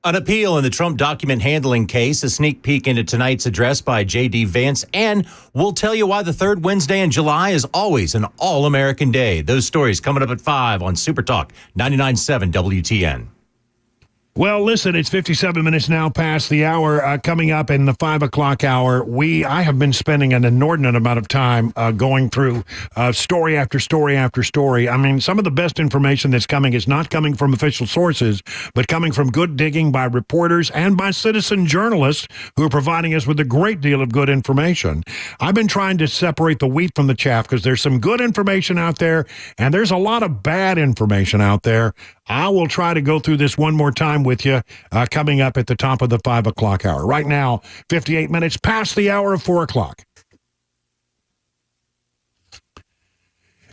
An appeal in the Trump document handling case, a sneak peek into tonight's address by J.D. Vance, and we'll tell you why the third Wednesday in July is always an all-American day. Those stories coming up at 5 on Super Talk 99.7 WTN. Well, listen, it's 57 minutes now past the hour. Coming up in the 5 o'clock hour, I have been spending an inordinate amount of time going through story after story after story. I mean, some of the best information that's coming is not coming from official sources, but coming from good digging by reporters and by citizen journalists who are providing us with a great deal of good information. I've been trying to separate the wheat from the chaff because there's some good information out there and there's a lot of bad information out there. I will try to go through this one more time with you coming up at the top of the 5 o'clock hour. Right now, 58 minutes past the hour of 4 o'clock.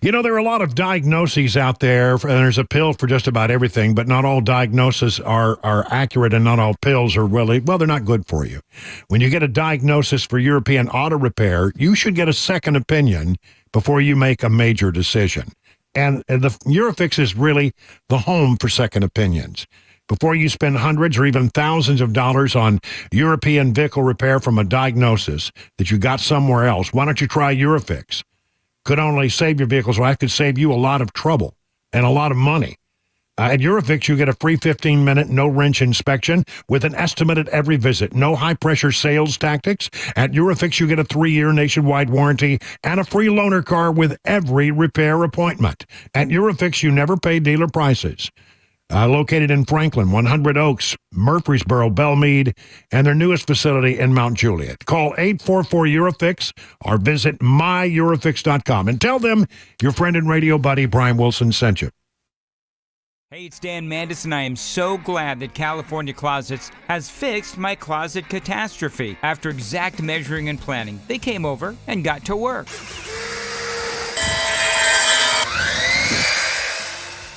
You know, there are a lot of diagnoses out there, and there's a pill for just about everything, but not all diagnoses are accurate, and not all pills are really, well, they're not good for you. When you get a diagnosis for European auto repair, you should get a second opinion before you make a major decision. And the URFARB is really the home for second opinions. Before you spend hundreds or even thousands of dollars on European vehicle repair from a diagnosis that you got somewhere else, why don't you try URFARB? Could only save your vehicles, well, I could save you a lot of trouble and a lot of money. At URFARB, you get a free 15-minute no-wrench inspection with an estimate at every visit. No high-pressure sales tactics. At URFARB, you get a 3-year nationwide warranty and a free loaner car with every repair appointment. At URFARB, you never pay dealer prices. Located in Franklin, 100 Oaks, Murfreesboro, Belmead, and their newest facility in Mount Juliet. Call 844-EUROFIX or visit myEuroFix.com and tell them your friend and radio buddy Brian Wilson sent you. Hey, it's Dan Mandis, and I am so glad that California Closets has fixed my closet catastrophe. After exact measuring and planning, they came over and got to work.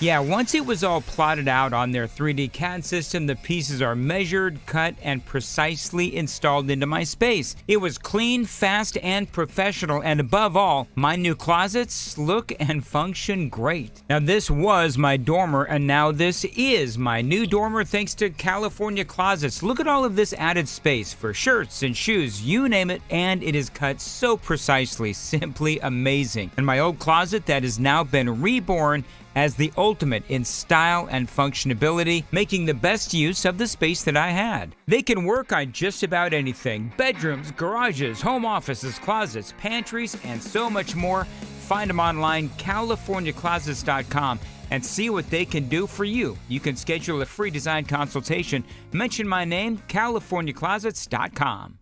Yeah, once it was all plotted out on their 3D CAD system, the pieces are measured, cut, and precisely installed into my space. It was clean, fast, and professional, and above all, my new closets look and function great. Now, this was my dormer, and now this is my new dormer thanks to California Closets. Look at all of this added space for shirts and shoes, you name it, and it is cut so precisely, simply amazing. And my old closet that has now been reborn as the ultimate in style and functionability, making the best use of the space that I had. They can work on just about anything: bedrooms, garages, home offices, closets, pantries, and so much more. Find them online, CaliforniaClosets.com, and see what they can do for you. You can schedule a free design consultation. Mention my name, CaliforniaClosets.com.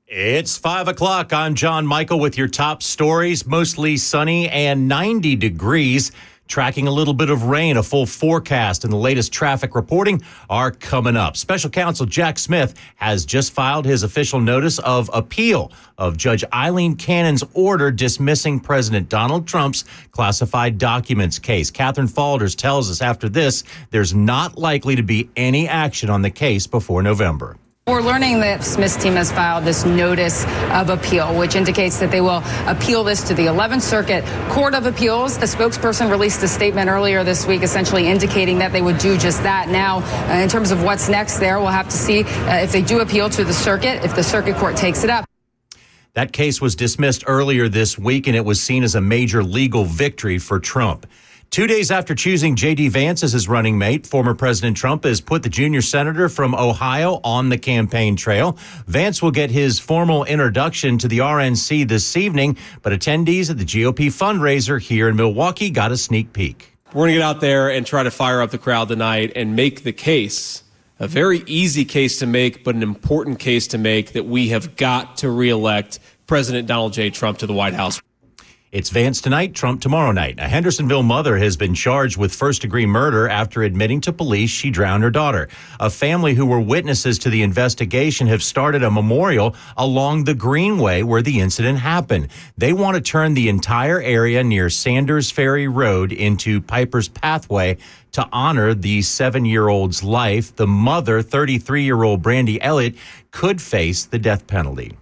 It's 5 o'clock. I'm John Michael with your top stories. Mostly sunny and 90 degrees. Tracking a little bit of rain. A full forecast and the latest traffic reporting are coming up. Special counsel Jack Smith has just filed his official notice of appeal of Judge Eileen Cannon's order dismissing President Donald Trump's classified documents case. Catherine Falders tells us after this, there's not likely to be any action on the case before November. We're learning that Smith's team has filed this notice of appeal, which indicates that they will appeal this to the 11th Circuit Court of Appeals. The spokesperson released a statement earlier this week essentially indicating that they would do just that. Now, in terms of what's next there, we'll have to see if they do appeal to the circuit, if the circuit court takes it up. That case was dismissed earlier this week, and it was seen as a major legal victory for Trump. 2 days after choosing J.D. Vance as his running mate, former President Trump has put the junior senator from Ohio on the campaign trail. Vance will get his formal introduction to the RNC this evening, but attendees at the GOP fundraiser here in Milwaukee got a sneak peek. We're going to get out there and try to fire up the crowd tonight and make the case, a very easy case to make, but an important case to make, that we have got to reelect President Donald J. Trump to the White House. It's Vance tonight, Trump tomorrow night. A Hendersonville mother has been charged with first-degree murder after admitting to police she drowned her daughter. A family who were witnesses to the investigation have started a memorial along the greenway where the incident happened. They want to turn the entire area near Sanders Ferry Road into Piper's Pathway to honor the 7-year-old's life. The mother, 33-year-old Brandy Elliott, could face the death penalty.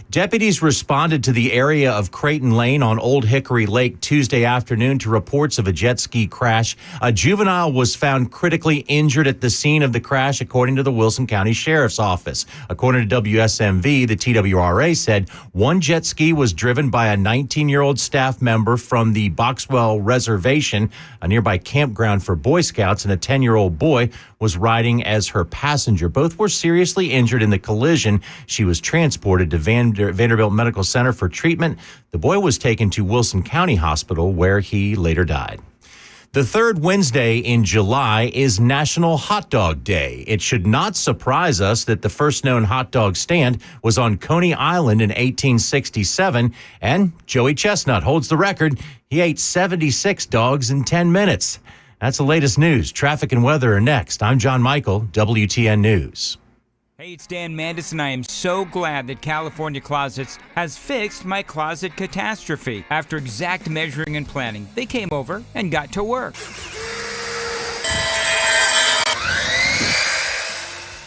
Deputies responded to the area of Creighton Lane on Old Hickory Lake Tuesday afternoon to reports of a jet ski crash. A juvenile was found critically injured at the scene of the crash, according to the Wilson County Sheriff's Office. According to WSMV, the TWRA said one jet ski was driven by a 19-year-old staff member from the Boxwell Reservation, a nearby campground for Boy Scouts, and a 10-year-old boy was riding as her passenger. Both were seriously injured in the collision. She was transported to Vanderbilt Medical Center for treatment. The boy was taken to Wilson County Hospital, where he later died. The third Wednesday in July is National Hot Dog Day. It should not surprise us that the first known hot dog stand was on Coney Island in 1867, and Joey Chestnut holds the record. He ate 76 dogs in 10 minutes. That's the latest news. Traffic and weather are next. I'm John Michael, WTN News. Hey, it's Dan Mandis, and I am so glad that California Closets has fixed my closet catastrophe. After exact measuring and planning, they came over and got to work.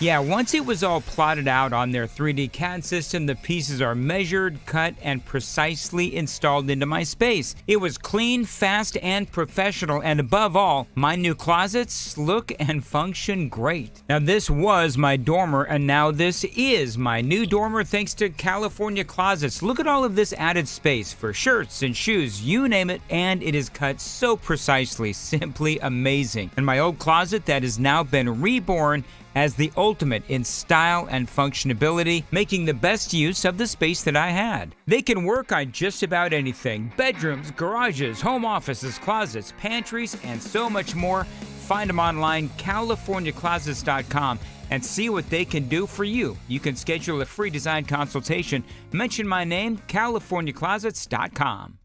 Yeah, once it was all plotted out on their 3D CAD system, the pieces are measured, cut, and precisely installed into my space. It was clean, fast, and professional, and above all, my new closets look and function great. Now, this was my dormer, and now this is my new dormer thanks to California Closets. Look at all of this added space for shirts and shoes, you name it, and it is cut so precisely, simply amazing. And my old closet that has now been reborn as the ultimate in style and functionability, making the best use of the space that I had. They can work on just about anything: bedrooms, garages, home offices, closets, pantries, and so much more. Find them online, CaliforniaClosets.com, and see what they can do for you. You can schedule a free design consultation. Mention my name, CaliforniaClosets.com.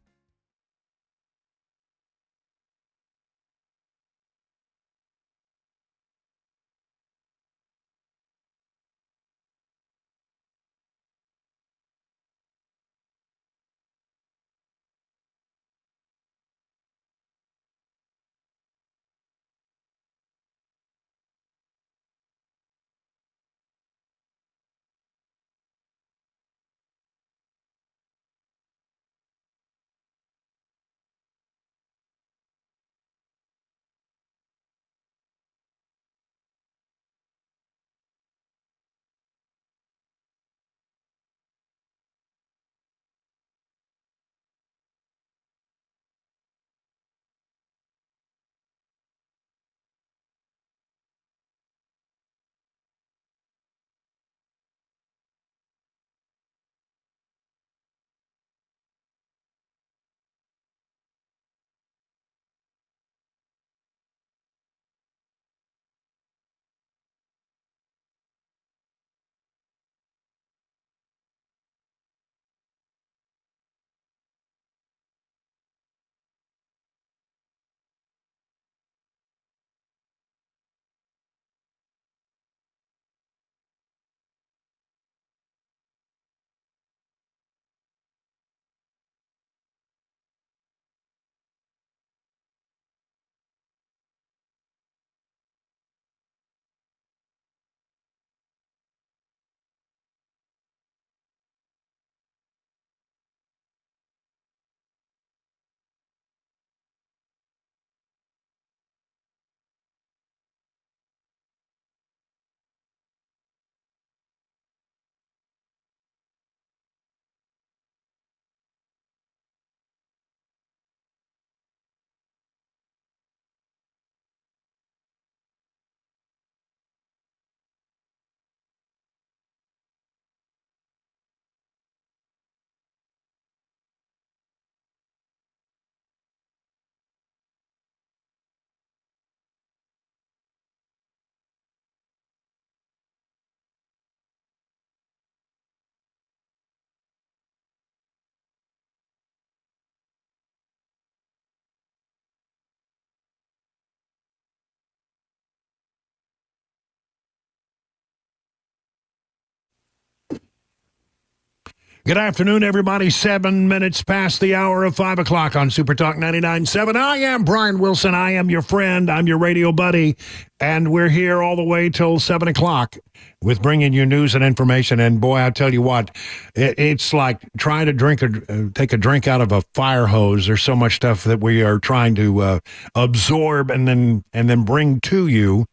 Good afternoon, everybody. 7 minutes past the hour of 5 o'clock on Super Talk 99.7. I am Brian Wilson. I am your friend. I'm your radio buddy. And we're here all the way till 7 o'clock with bringing you news and information. And boy, I tell you what, it's like trying to take a drink out of a fire hose. There's so much stuff that we are trying to absorb and then bring to you.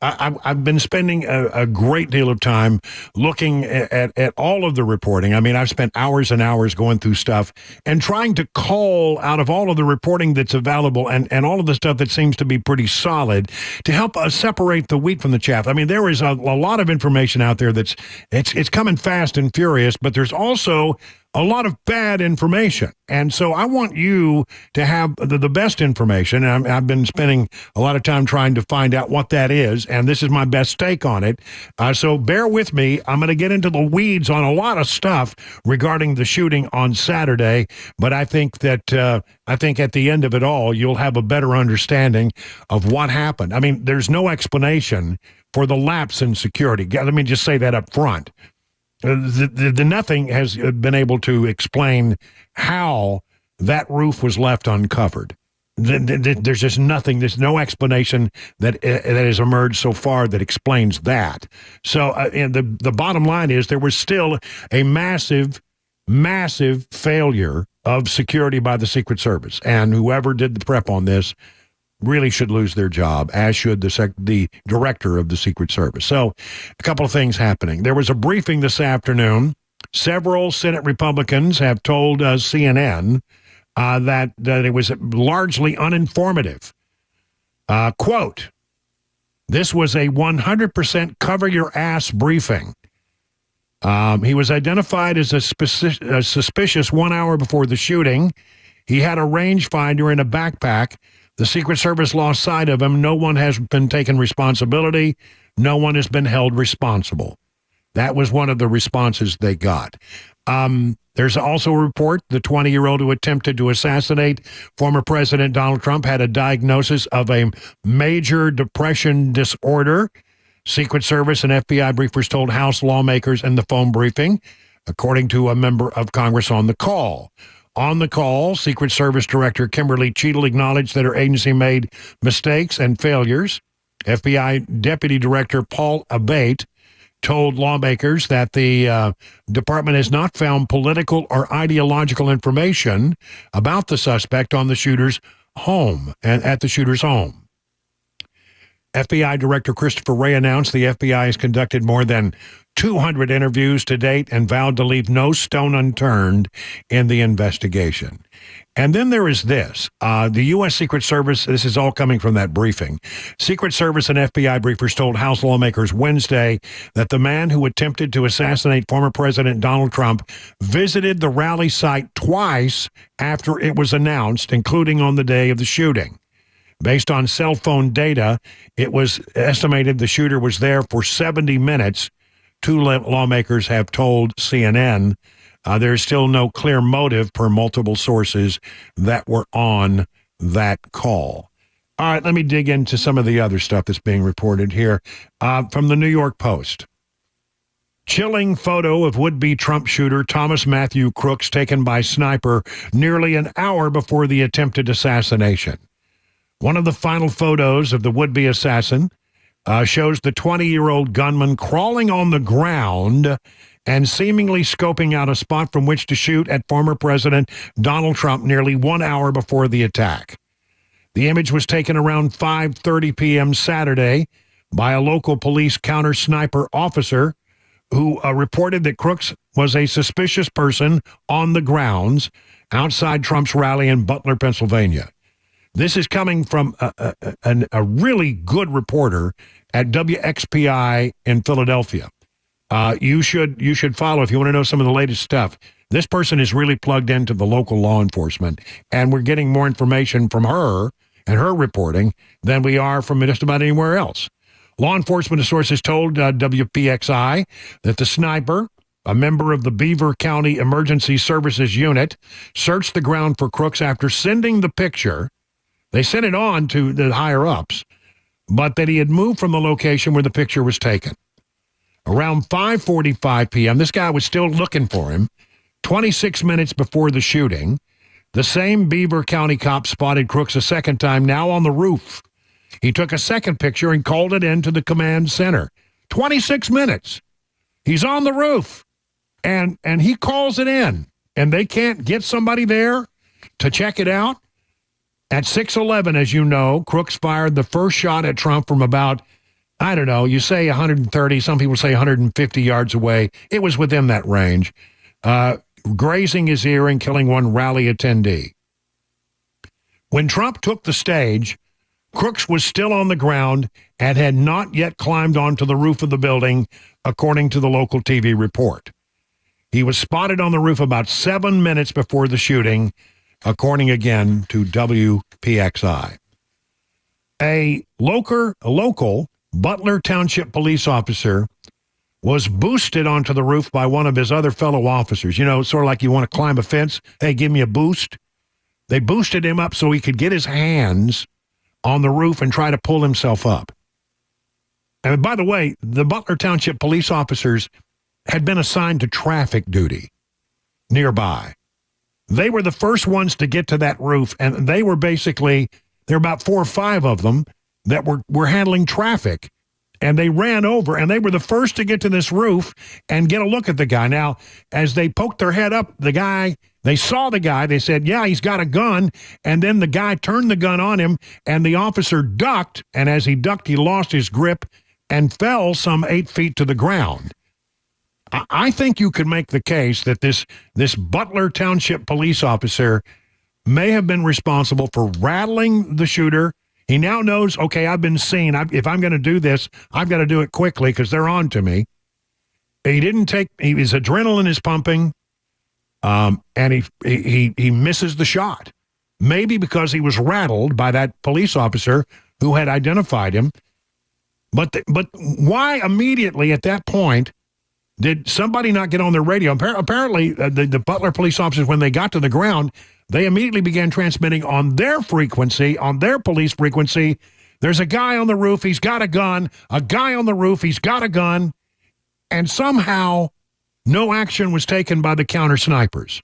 I've been spending a great deal of time looking at all of the reporting. I mean, I've spent hours and hours going through stuff and trying to call out of all of the reporting that's available and all of the stuff that seems to be pretty solid to help us separate the wheat from the chaff. I mean, there is a lot of information out there it's coming fast and furious, but there's also a lot of bad information. And so I want you to have the best information. And I've been spending a lot of time trying to find out what that is. And this is my best take on it. So bear with me. I'm going to get into the weeds on a lot of stuff regarding the shooting on Saturday. But I think that at the end of it all, you'll have a better understanding of what happened. I mean, there's no explanation for the lapse in security. Let me just say that up front. The nothing has been able to explain how that roof was left uncovered. There's just nothing. There's no explanation that has emerged so far that explains that. So, and the bottom line is there was still a massive failure of security by the Secret Service, and whoever did the prep on this really should lose their job, as should the director of the Secret Service. So a couple of things happening. There was a briefing this afternoon. Several Senate Republicans have told CNN that it was largely uninformative. Quote, this was a 100% cover-your-ass briefing. He was identified as a suspicious 1 hour before the shooting. He had a rangefinder in a backpack. The Secret Service lost sight of him. No one has been taken responsibility. No one has been held responsible. That was one of the responses they got. There's also a report the 20-year-old who attempted to assassinate former President Donald Trump had a diagnosis of a major depression disorder. Secret Service and FBI briefers told House lawmakers in the phone briefing, according to a member of Congress on the call. On the call, Secret Service Director Kimberly Cheadle acknowledged that her agency made mistakes and failures. FBI Deputy Director Paul Abate told lawmakers that the department has not found political or ideological information about the suspect on the shooter's home and at the shooter's home. FBI Director Christopher Wray announced the FBI has conducted more than 200 interviews to date and vowed to leave no stone unturned in the investigation. And then there is this. The U.S. Secret Service, this is all coming from that briefing. Secret Service and FBI briefers told House lawmakers Wednesday that the man who attempted to assassinate former President Donald Trump visited the rally site twice after it was announced, including on the day of the shooting. Based on cell phone data, it was estimated the shooter was there for 70 minutes. Two lawmakers have told CNN there's still no clear motive per multiple sources that were on that call. All right, let me dig into some of the other stuff that's being reported here from the New York Post. Chilling photo of would-be Trump shooter Thomas Matthew Crooks taken by sniper nearly an hour before the attempted assassination. One of the final photos of the would-be assassin shows the 20-year-old gunman crawling on the ground and seemingly scoping out a spot from which to shoot at former President Donald Trump nearly 1 hour before the attack. The image was taken around 5:30 p.m. Saturday by a local police counter-sniper officer who reported that Crooks was a suspicious person on the grounds outside Trump's rally in Butler, Pennsylvania. This is coming from a really good reporter at WXPI in Philadelphia. You should follow if you want to know some of the latest stuff. This person is really plugged into the local law enforcement, and we're getting more information from her and her reporting than we are from just about anywhere else. Law enforcement sources told WPXI that the sniper, a member of the Beaver County Emergency Services Unit, searched the ground for Crooks after sending the picture. They sent it on to the higher-ups, but that he had moved from the location where the picture was taken. Around 5:45 p.m., this guy was still looking for him. 26 minutes before the shooting, the same Beaver County cop spotted Crooks a second time, now on the roof. He took a second picture and called it in to the command center. 26 minutes. He's on the roof, and he calls it in, and they can't get somebody there to check it out. At 6:11, as you know, Crooks fired the first shot at Trump from about, I don't know, you say 130, some people say 150 yards away. It was within that range, grazing his ear and killing one rally attendee. When Trump took the stage, Crooks was still on the ground and had not yet climbed onto the roof of the building, according to the local TV report. He was spotted on the roof about 7 minutes before the shooting, according again to WPXI. A local Butler Township police officer was boosted onto the roof by one of his other fellow officers. You know, sort of like you want to climb a fence. Hey, give me a boost. They boosted him up so he could get his hands on the roof and try to pull himself up. And by the way, the Butler Township police officers had been assigned to traffic duty nearby. They were the first ones to get to that roof, and they were basically, there were about 4 or 5 of them that were handling traffic, and they ran over, and they were the first to get to this roof and get a look at the guy. Now, as they poked their head up, they saw the guy, they said, yeah, he's got a gun, and then the guy turned the gun on him, and the officer ducked, and as he ducked, he lost his grip and fell some 8 feet to the ground. I think you could make the case that this Butler Township police officer may have been responsible for rattling the shooter. He now knows, okay, I've been seen. If I'm going to do this, I've got to do it quickly because they're on to me. His adrenaline is pumping, and he misses the shot. Maybe because he was rattled by that police officer who had identified him. But why immediately at that point did somebody not get on their radio? Apparently, the Butler police officers, when they got to the ground, they immediately began transmitting on their frequency, on their police frequency, there's a guy on the roof, he's got a gun, a guy on the roof, he's got a gun, and somehow no action was taken by the counter snipers.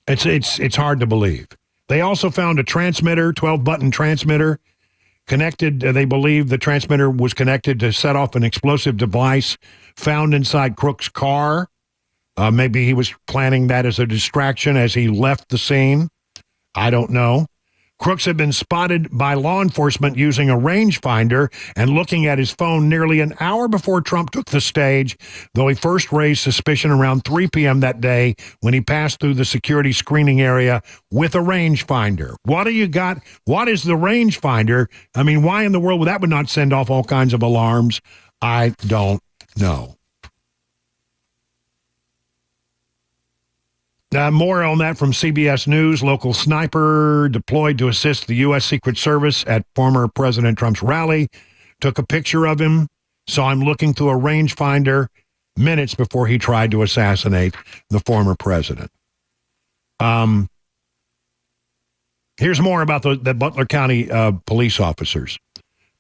It's hard to believe. They also found a transmitter, 12-button transmitter, connected. They believe the transmitter was connected to set off an explosive device found inside Crook's car. Maybe he was planning that as a distraction as he left the scene. I don't know. Crooks had been spotted by law enforcement using a rangefinder and looking at his phone nearly an hour before Trump took the stage, though he first raised suspicion around 3 p.m. that day when he passed through the security screening area with a rangefinder. What do you got? What is the rangefinder? I mean, why in the world that would not send off all kinds of alarms? I don't know. More on that from CBS News. Local sniper deployed to assist the U.S. Secret Service at former President Trump's rally. Took a picture of him. Saw him looking through a rangefinder minutes before he tried to assassinate the former president. Here's more about the Butler County police officers.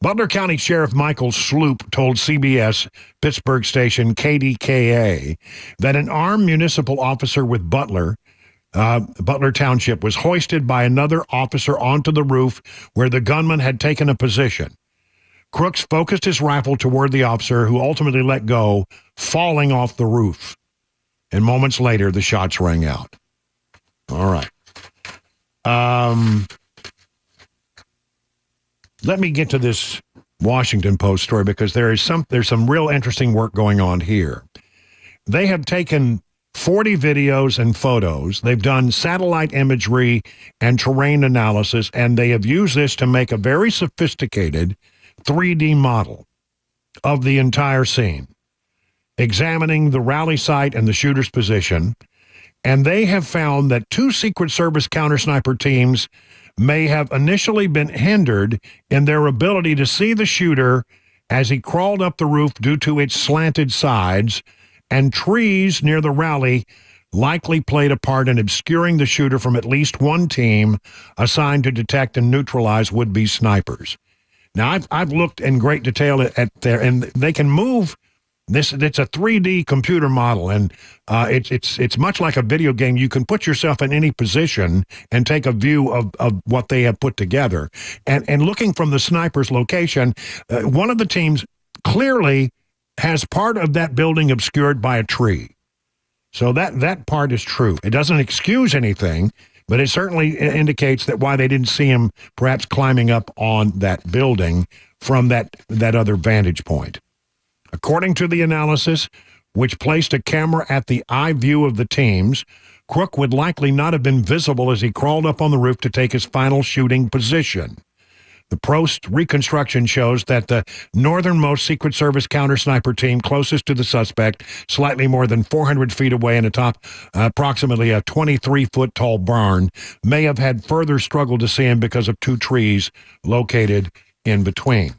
Butler County Sheriff Michael Sloop told CBS Pittsburgh station KDKA that an armed municipal officer with Butler Township was hoisted by another officer onto the roof where the gunman had taken a position. Crooks focused his rifle toward the officer, who ultimately let go, falling off the roof. And moments later, the shots rang out. All right. Let me get to this Washington Post story because there's some real interesting work going on here. They have taken 40 videos and photos. They've done satellite imagery and terrain analysis, and they have used this to make a very sophisticated 3D model of the entire scene, examining the rally site and the shooter's position. And they have found that 2 Secret Service counter-sniper teams may have initially been hindered in their ability to see the shooter as he crawled up the roof due to its slanted sides, and trees near the rally likely played a part in obscuring the shooter from at least one team assigned to detect and neutralize would-be snipers. Now, I've looked in great detail at there, and they can move It's a 3D computer model, and it's much like a video game. You can put yourself in any position and take a view of what they have put together. And looking from the sniper's location, one of the teams clearly has part of that building obscured by a tree. So that part is true. It doesn't excuse anything, but it certainly indicates that why they didn't see him perhaps climbing up on that building from that other vantage point. According to the analysis, which placed a camera at the eye view of the teams, Crook would likely not have been visible as he crawled up on the roof to take his final shooting position. The post reconstruction shows that the northernmost Secret Service counter-sniper team closest to the suspect, slightly more than 400 feet away in atop approximately a 23-foot tall barn, may have had further struggle to see him because of two trees located in between.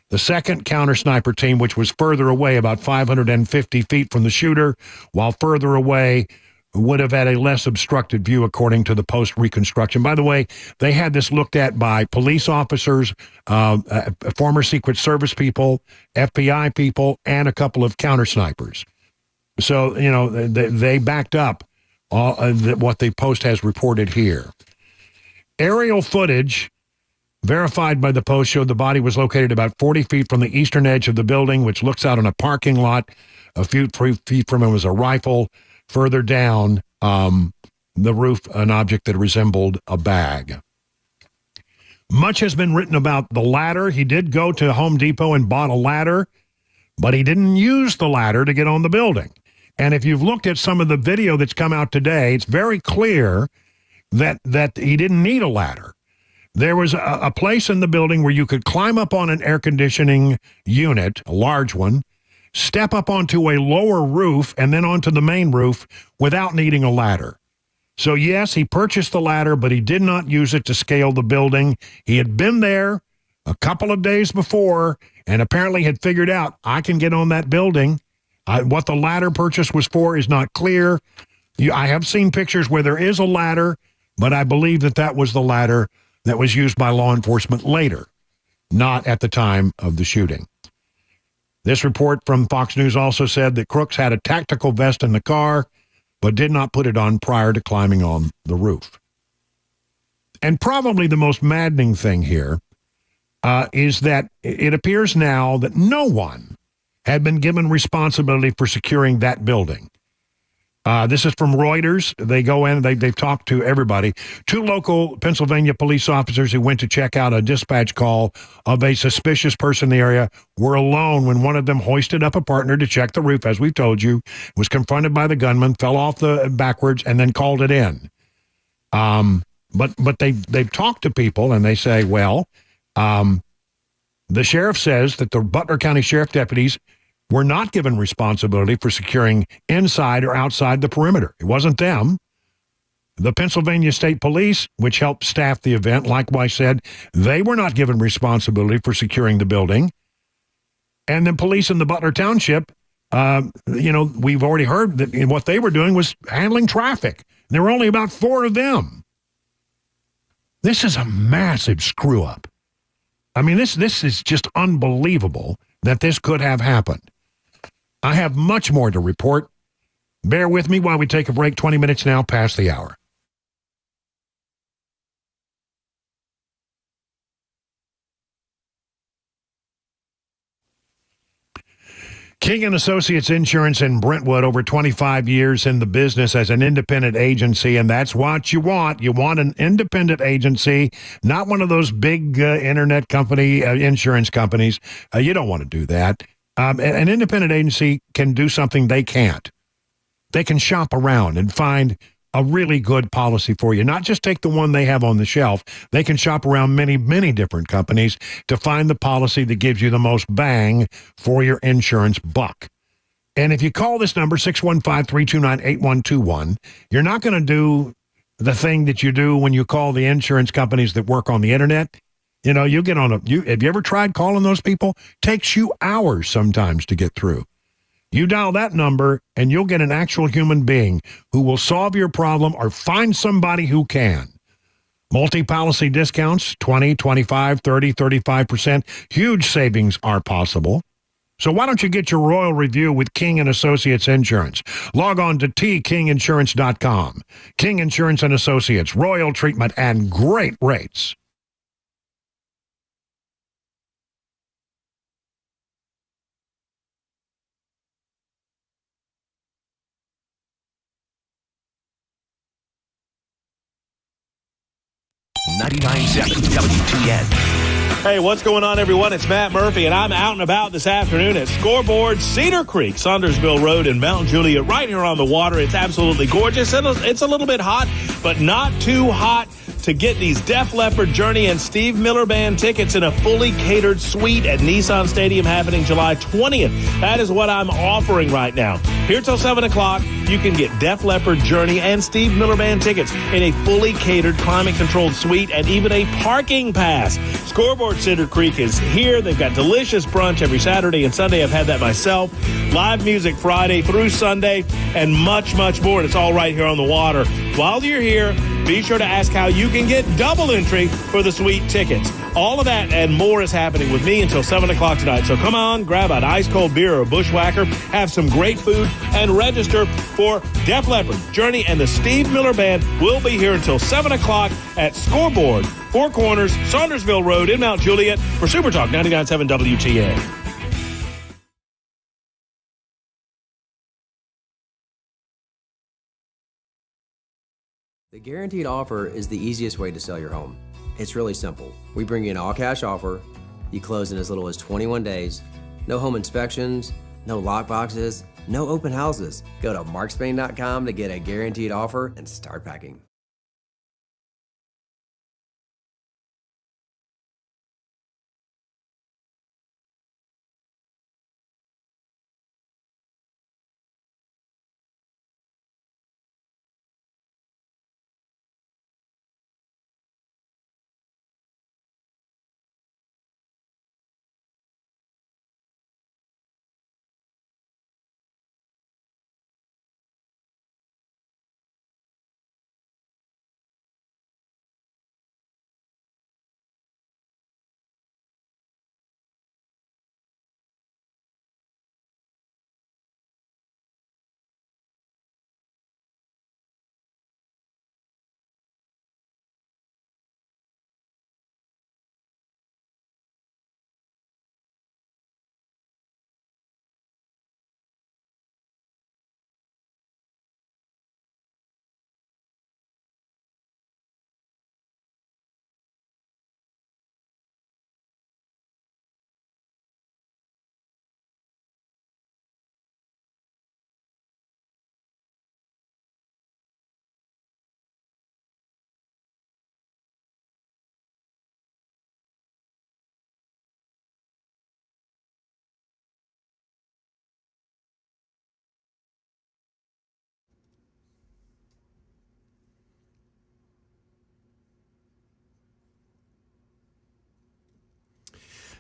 The second counter-sniper team, which was further away, about 550 feet from the shooter, while further away, would have had a less obstructed view, according to the post-reconstruction. By the way, they had this looked at by police officers, former Secret Service people, FBI people, and a couple of counter-snipers. So, they backed up what the Post has reported here. Aerial footage verified by the Post showed the body was located about 40 feet from the eastern edge of the building, which looks out on a parking lot. A few feet from him was a rifle. Further down the roof, an object that resembled a bag. Much has been written about the ladder. He did go to Home Depot and bought a ladder, but he didn't use the ladder to get on the building. And if you've looked at some of the video that's come out today, it's very clear that he didn't need a ladder. There was a place in the building where you could climb up on an air conditioning unit, a large one, step up onto a lower roof and then onto the main roof without needing a ladder. So yes, he purchased the ladder, but he did not use it to scale the building. He had been there a couple of days before and apparently had figured out, I can get on that building. What the ladder purchase was for is not clear. I have seen pictures where there is a ladder, but I believe that was the ladder that was used by law enforcement later, not at the time of the shooting. This report from Fox News also said that Crooks had a tactical vest in the car, but did not put it on prior to climbing on the roof. And probably the most maddening thing here is that it appears now that no one had been given responsibility for securing that building. This is from Reuters. They go in, they've talked to everybody. Two local Pennsylvania police officers who went to check out a dispatch call of a suspicious person in the area were alone when one of them hoisted up a partner to check the roof, as we've told you, was confronted by the gunman, fell off the backwards, and then called it in. But they've talked to people, and they say, well, the sheriff says that the Butler County Sheriff deputies were not given responsibility for securing inside or outside the perimeter. It wasn't them. The Pennsylvania State Police, which helped staff the event, likewise said they were not given responsibility for securing the building. And the police in the Butler Township, we've already heard that what they were doing was handling traffic. There were only about 4 of them. This is a massive screw up. I mean, this is just unbelievable that this could have happened. I have much more to report. Bear with me while we take a break, 20 minutes now past the hour. King & Associates Insurance in Brentwood, over 25 years in the business as an independent agency, and that's what you want. You want an independent agency, not one of those big internet company, insurance companies. You don't want to do that. An independent agency can do something they can't. They can shop around and find a really good policy for you. Not just take the one they have on the shelf. They can shop around many, many different companies to find the policy that gives you the most bang for your insurance buck. And if you call this number, 615-329-8121, you're not going to do the thing that you do when you call the insurance companies that work on the internet. You know, you get on have you ever tried calling those people? Takes you hours sometimes to get through. You dial that number and you'll get an actual human being who will solve your problem or find somebody who can. Multi-policy discounts, 20, 25, 30, 35%. Huge savings are possible. So why don't you get your royal review with King & Associates Insurance? Log on to tkinginsurance.com. King Insurance & Associates, royal treatment and great rates. WTN. Hey, what's going on, everyone? It's Matt Murphy, and I'm out and about this afternoon at Scoreboard Cedar Creek, Saundersville Road in Mount Juliet, right here on the water. It's absolutely gorgeous. It's a little bit hot, but not too hot to get these Def Leppard, Journey, and Steve Miller Band tickets in a fully catered suite at Nissan Stadium happening July 20th. That is what I'm offering right now. Here till 7 o'clock, you can get Def Leppard, Journey, and Steve Miller Band tickets in a fully catered, climate-controlled suite and even a parking pass. Scoreboard Cedar Creek is here. They've got delicious brunch every Saturday and Sunday. I've had that myself. Live music Friday through Sunday, and much, much more. And it's all right here on the water. While you're here, be sure to ask how you can get double entry for the suite tickets. All of that and more is happening with me until 7 o'clock tonight. So come on, grab an ice-cold beer or a bushwhacker, have some great food, and register for Def Leppard, Journey, and the Steve Miller Band. We'll be here until 7 o'clock at Scoreboard, Four Corners, Saundersville Road in Mount Juliet for Super Talk 99.7 WTN. The guaranteed offer is the easiest way to sell your home. It's really simple. We bring you an all-cash offer. You close in as little as 21 days. No home inspections, no lock boxes, no open houses. Go to markspain.com to get a guaranteed offer and start packing.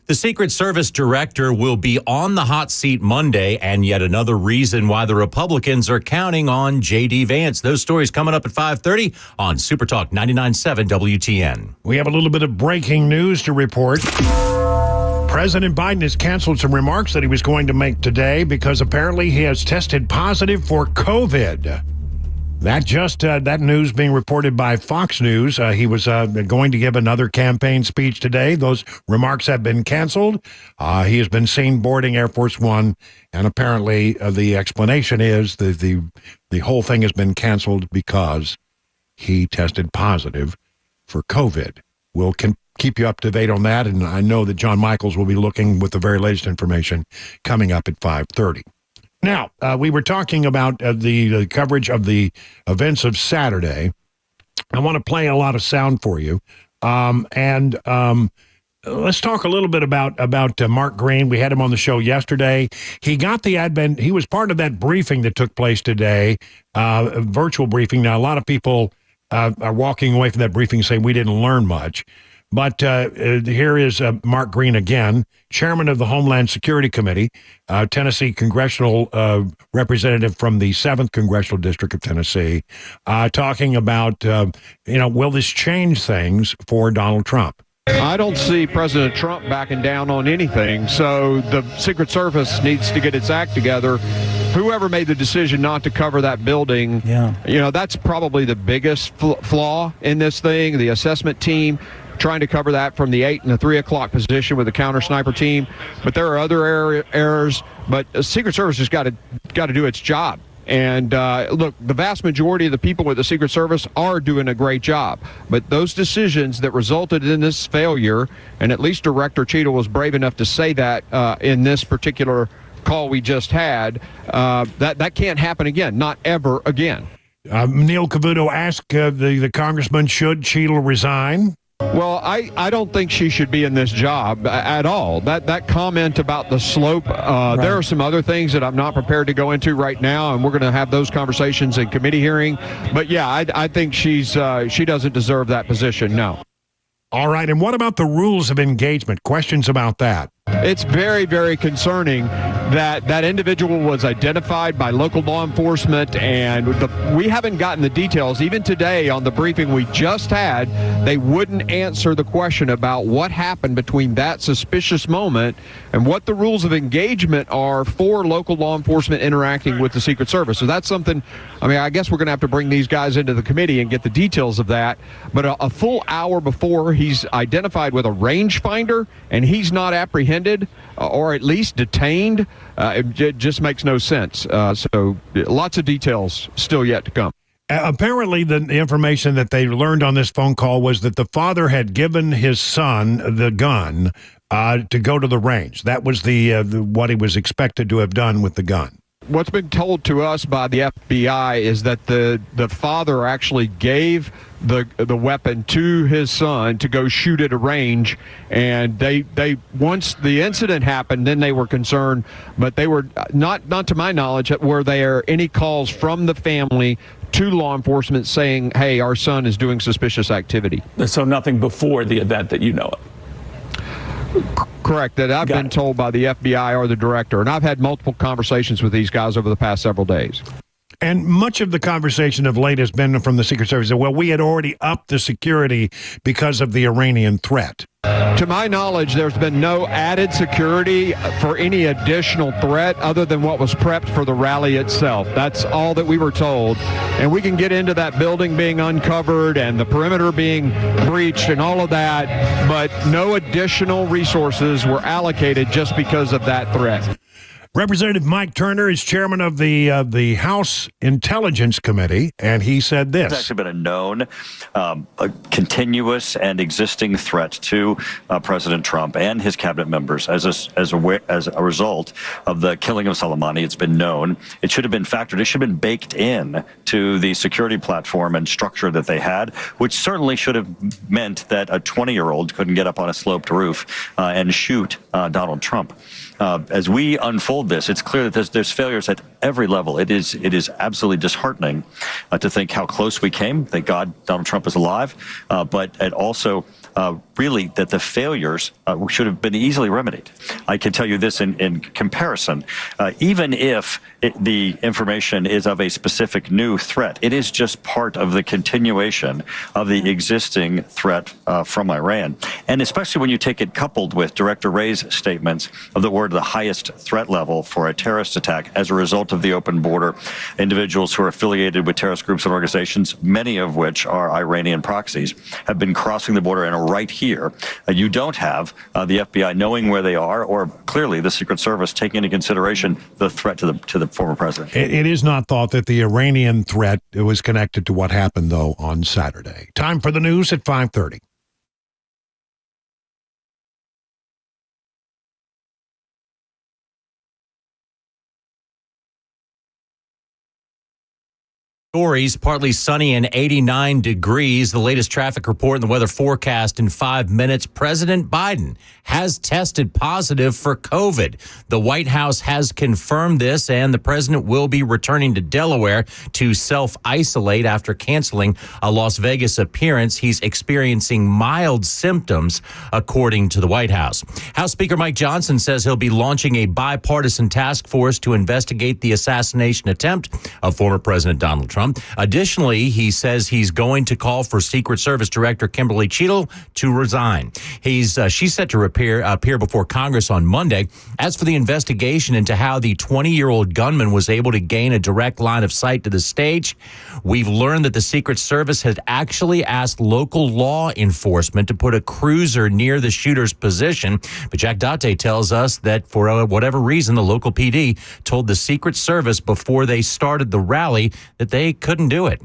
The Secret Service director will be on the hot seat Monday, and yet another reason why the Republicans are counting on J.D. Vance. Those stories coming up at 5:30 on Super Talk 99.7 WTN. We have a little bit of breaking news to report. President Biden has canceled some remarks that he was going to make today because apparently he has tested positive for COVID. That news being reported by Fox News. He was going to give another campaign speech today. Those remarks have been canceled. He has been seen boarding Air Force One, and apparently the explanation is the whole thing has been canceled because he tested positive for COVID. We'll keep you up to date on that, and I know that John Michaels will be looking with the very latest information coming up at 5:30. Now, we were talking about the coverage of the events of Saturday. I want to play a lot of sound for you. Let's talk a little bit about Mark Green. We had him on the show yesterday. He got the advent. He was part of that briefing that took place today, a virtual briefing. Now, a lot of people are walking away from that briefing saying we didn't learn much. But here is Mark Green again, chairman of the Homeland Security Committee, Tennessee congressional representative from the 7th Congressional District of Tennessee, talking about, will this change things for Donald Trump? I don't see President Trump backing down on anything, so the Secret Service needs to get its act together. Whoever made the decision not to cover that building, that's probably the biggest flaw in this thing. The assessment team trying to cover that from the 8 and the 3 o'clock position with the counter sniper team. But there are other errors, but the Secret Service has got to do its job. And look, the vast majority of the people with the Secret Service are doing a great job. But those decisions that resulted in this failure, and at least Director Cheadle was brave enough to say that in this particular call we just had, that can't happen again, not ever again. Neil Cavuto asked the congressman, should Cheadle resign? Well, I don't think she should be in this job at all. That comment about the slope, there are some other things that I'm not prepared to go into right now, and we're going to have those conversations in committee hearing. But yeah, I think she doesn't deserve that position, no. All right, and what about the rules of engagement? Questions about that? It's very, very concerning that individual was identified by local law enforcement, and we haven't gotten the details. Even today on the briefing we just had, they wouldn't answer the question about what happened between that suspicious moment and what the rules of engagement are for local law enforcement interacting with the Secret Service. So that's something, I guess we're going to have to bring these guys into the committee and get the details of that. But a full hour before he's identified with a rangefinder and he's not apprehended or at least detained, it just makes no sense. So lots of details still yet to come. Apparently, the information that they learned on this phone call was that the father had given his son the gun to go to the range. That was what he was expected to have done with the gun. What's been told to us by the FBI is that the father actually gave the weapon to his son to go shoot at a range, and they once the incident happened, then they were concerned, but they were not to my knowledge were there any calls from the family to law enforcement saying, hey, our son is doing suspicious activity. So nothing before the event that you know of? Correct, that I've been told by the FBI or the director, and I've had multiple conversations with these guys over the past several days. And much of the conversation of late has been from the Secret Service. Well, we had already upped the security because of the Iranian threat. To my knowledge, there's been no added security for any additional threat other than what was prepped for the rally itself. That's all that we were told. And we can get into that building being uncovered and the perimeter being breached and all of that, but no additional resources were allocated just because of that threat. Representative Mike Turner is chairman of the House Intelligence Committee, and he said this. It's actually been a known, a continuous and existing threat to President Trump and his cabinet members as a result of the killing of Soleimani. It's been known. It should have been factored. It should have been baked in to the security platform and structure that they had, which certainly should have meant that a 20-year-old couldn't get up on a sloped roof and shoot Donald Trump. As we unfold this, it's clear that there's failures at every level. It is absolutely disheartening to think how close we came. Thank God Donald Trump is alive, but it also really that the failures should have been easily remedied. I can tell you this in comparison. Even if the information is of a specific new threat, it is just part of the continuation of the existing threat from Iran. And especially when you take it coupled with Director Wray's statements of the word the highest threat level for a terrorist attack as a result of the open border, individuals who are affiliated with terrorist groups and organizations, many of which are Iranian proxies, have been crossing the border and are right here. You don't have the FBI knowing where they are, or clearly the Secret Service taking into consideration the threat to the former president. It is not thought that the Iranian threat was connected to what happened, though, on Saturday. Time for the news at 5:30. Stories, partly sunny and 89 degrees. The latest traffic report and the weather forecast in 5 minutes. President Biden has tested positive for COVID. The White House has confirmed this, and the president will be returning to Delaware to self-isolate after canceling a Las Vegas appearance. He's experiencing mild symptoms, according to the White House. House Speaker Mike Johnson says he'll be launching a bipartisan task force to investigate the assassination attempt of former President Donald Trump. Trump. Additionally, he says he's going to call for Secret Service Director Kimberly Cheadle to resign. She's set to appear before Congress on Monday. As for the investigation into how the 20-year-old gunman was able to gain a direct line of sight to the stage, we've learned that the Secret Service had actually asked local law enforcement to put a cruiser near the shooter's position. But Jack Date tells us that for whatever reason, the local PD told the Secret Service before they started the rally that they couldn't do it.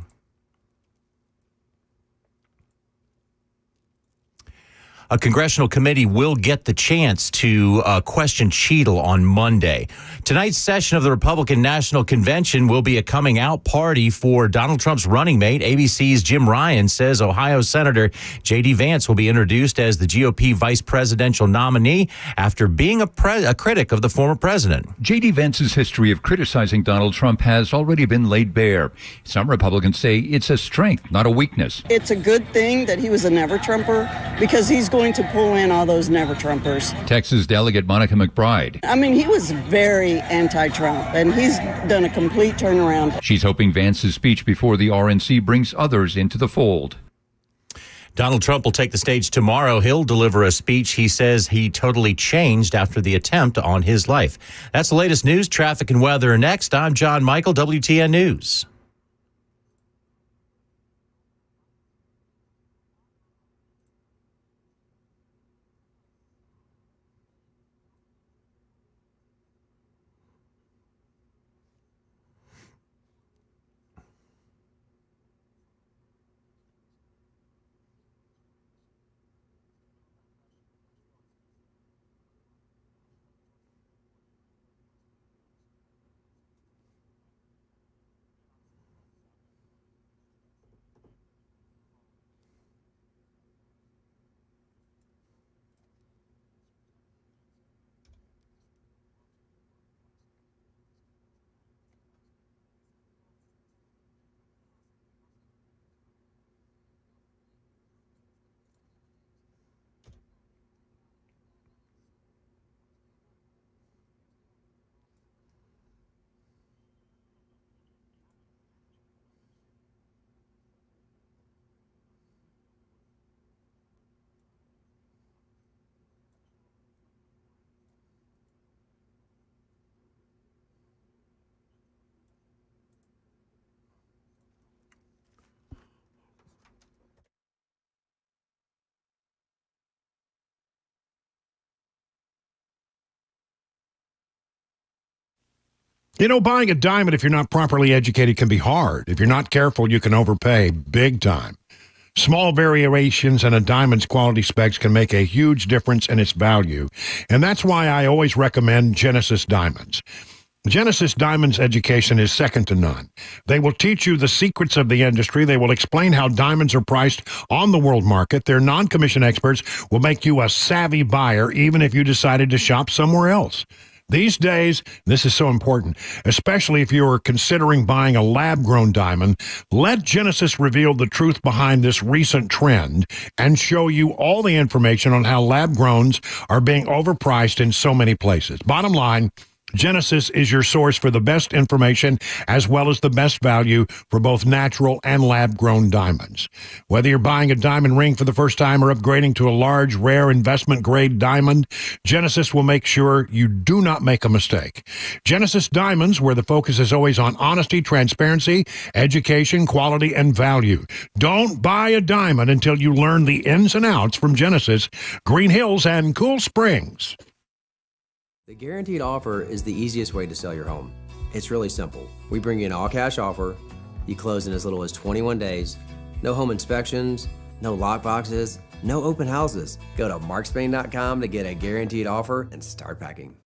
A congressional committee will get the chance to question Cheadle on Monday. Tonight's session of the Republican National Convention will be a coming out party for Donald Trump's running mate. ABC's Jim Ryan says Ohio Senator J.D. Vance will be introduced as the GOP vice presidential nominee after being a critic of the former president. J.D. Vance's history of criticizing Donald Trump has already been laid bare. Some Republicans say it's a strength, not a weakness. It's a good thing that he was a never-Trumper because he's going to pull in all those never-Trumpers. Texas delegate Monica McBride. I mean, he was very anti-Trump, and he's done a complete turnaround. She's hoping Vance's speech before the RNC brings others into the fold. Donald Trump will take the stage tomorrow. He'll deliver a speech he says he totally changed after the attempt on his life. That's the latest news, traffic, and weather. Next, I'm John Michael, WTN News. You know, buying a diamond, if you're not properly educated, can be hard. If you're not careful, you can overpay big time. Small variations in a diamond's quality specs can make a huge difference in its value, and that's why I always recommend Genesis Diamonds. Genesis Diamonds education is second to none. They will teach you the secrets of the industry. They will explain how diamonds are priced on the world market. Their non-commissioned experts will make you a savvy buyer, even if you decided to shop somewhere else. These days, this is so important, especially if you are considering buying a lab-grown diamond. Let Genesis reveal the truth behind this recent trend and show you all the information on how lab-growns are being overpriced in so many places. Bottom line, Genesis is your source for the best information as well as the best value for both natural and lab-grown diamonds. Whether you're buying a diamond ring for the first time or upgrading to a large, rare investment-grade diamond, Genesis will make sure you do not make a mistake. Genesis Diamonds, where the focus is always on honesty, transparency, education, quality, and value. Don't buy a diamond until you learn the ins and outs from Genesis, Green Hills, and Cool Springs. The guaranteed offer is the easiest way to sell your home. It's really simple. We bring you an all-cash offer. You close in as little as 21 days. No home inspections, no lockboxes, no open houses. Go to markspain.com to get a guaranteed offer and start packing.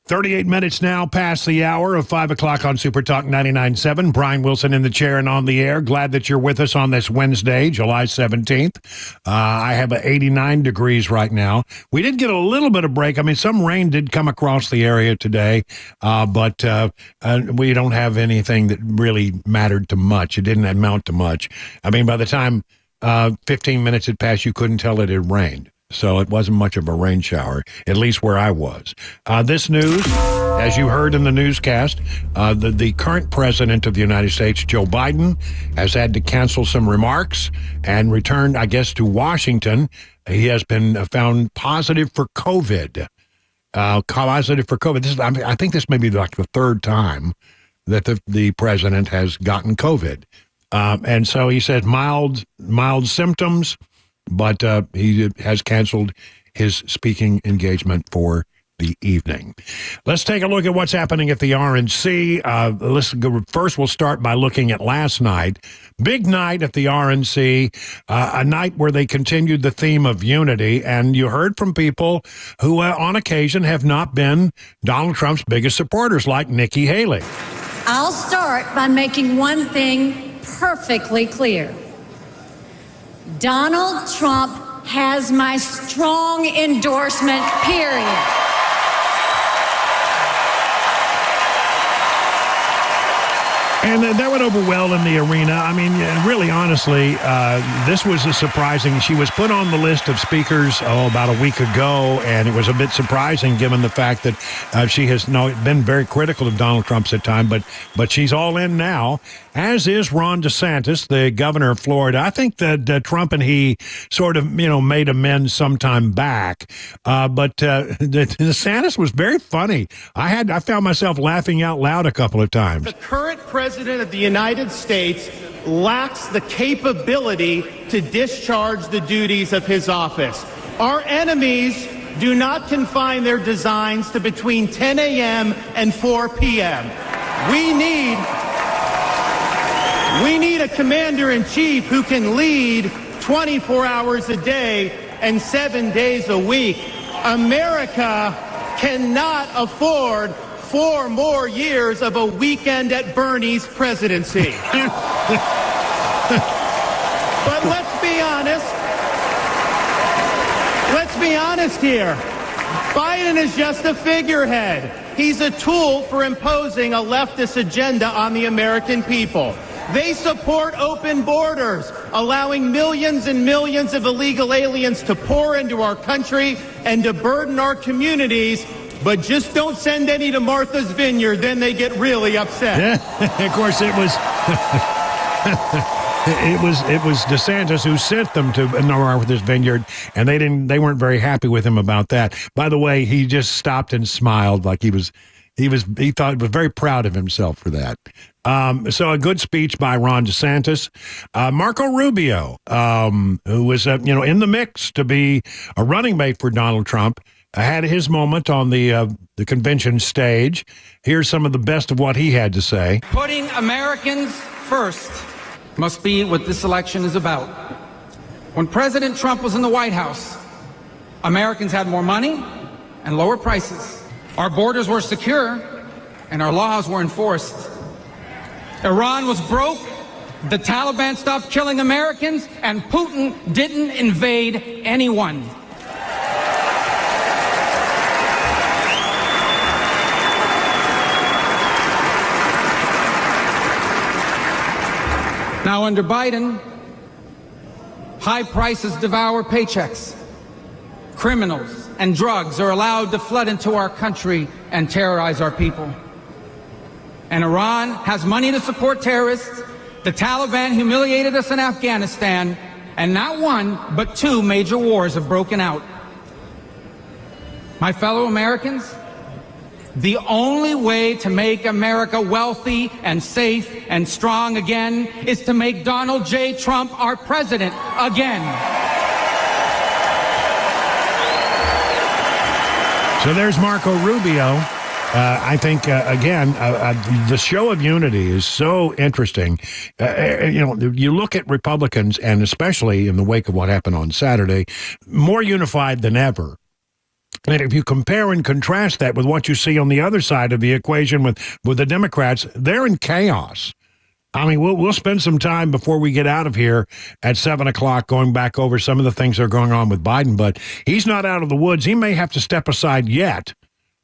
38 minutes now past the hour of 5 o'clock on Super Talk 99.7. Brian Wilson in the chair and on the air. Glad that you're with us on this Wednesday, July 17th. I have 89 degrees right now. We did get a little bit of break. I mean, some rain did come across the area today, but we don't have anything that really mattered to much. It didn't amount to much. I mean, by the time 15 minutes had passed, you couldn't tell it had rained. So it wasn't much of a rain shower, at least where I was. This news, as you heard in the newscast, the current president of the United States, Joe Biden, has had to cancel some remarks and returned, I guess, to Washington. He has been found positive for COVID. Positive for COVID. I think this may be like the third time that the president has gotten COVID. And so he said mild symptoms, but he has canceled his speaking engagement for the evening. Let's take a look at what's happening at the RNC. First, we'll start by looking at last night. Big night at the RNC, a night where they continued the theme of unity, and you heard from people who, on occasion, have not been Donald Trump's biggest supporters, like Nikki Haley. I'll start by making one thing perfectly clear. Donald Trump has my strong endorsement, period. And that went over well in the arena. I mean, really, honestly, this was a surprising. She was put on the list of speakers, about a week ago, and it was a bit surprising given the fact that she has been very critical of Donald Trump's at times, but she's all in now, as is Ron DeSantis, the governor of Florida. I think that Trump and he sort of, made amends sometime back, but DeSantis was very funny. I found myself laughing out loud a couple of times. The current president of the United States lacks the capability to discharge the duties of his office. Our enemies do not confine their designs to between 10 a.m. and 4 p.m. We need a commander-in-chief who can lead 24 hours a day and 7 days a week. America cannot afford 4 more years of a weekend at Bernie's presidency. But let's be honest. Let's be honest here. Biden is just a figurehead. He's a tool for imposing a leftist agenda on the American people. They support open borders, allowing millions and millions of illegal aliens to pour into our country and to burden our communities. But just don't send any to Martha's Vineyard, then they get really upset. Of course, it was it was DeSantis who sent them to Martha's Vineyard, and they weren't very happy with him about that. By the way, he just stopped and smiled like he was very proud of himself for that. So a good speech by Ron DeSantis. Marco Rubio, who was in the mix to be a running mate for Donald Trump, had his moment on the convention stage. Here's some of the best of what he had to say. Putting Americans first must be what this election is about. When President Trump was in the White House, Americans had more money and lower prices. Our borders were secure and our laws were enforced. Iran was broke, the Taliban stopped killing Americans, and Putin didn't invade anyone. Now, under Biden, high prices devour paychecks. Criminals and drugs are allowed to flood into our country and terrorize our people. And Iran has money to support terrorists. The Taliban humiliated us in Afghanistan, and not one, but 2 major wars have broken out. My fellow Americans, the only way to make America wealthy and safe and strong again is to make Donald J. Trump our president again. So there's Marco Rubio. I think, again, the show of unity is so interesting. You look at Republicans, and especially in the wake of what happened on Saturday, more unified than ever. And if you compare and contrast that with what you see on the other side of the equation with the Democrats, they're in chaos. I mean, we'll spend some time before we get out of here at 7 o'clock going back over some of the things that are going on with Biden, but he's not out of the woods. He may have to step aside yet.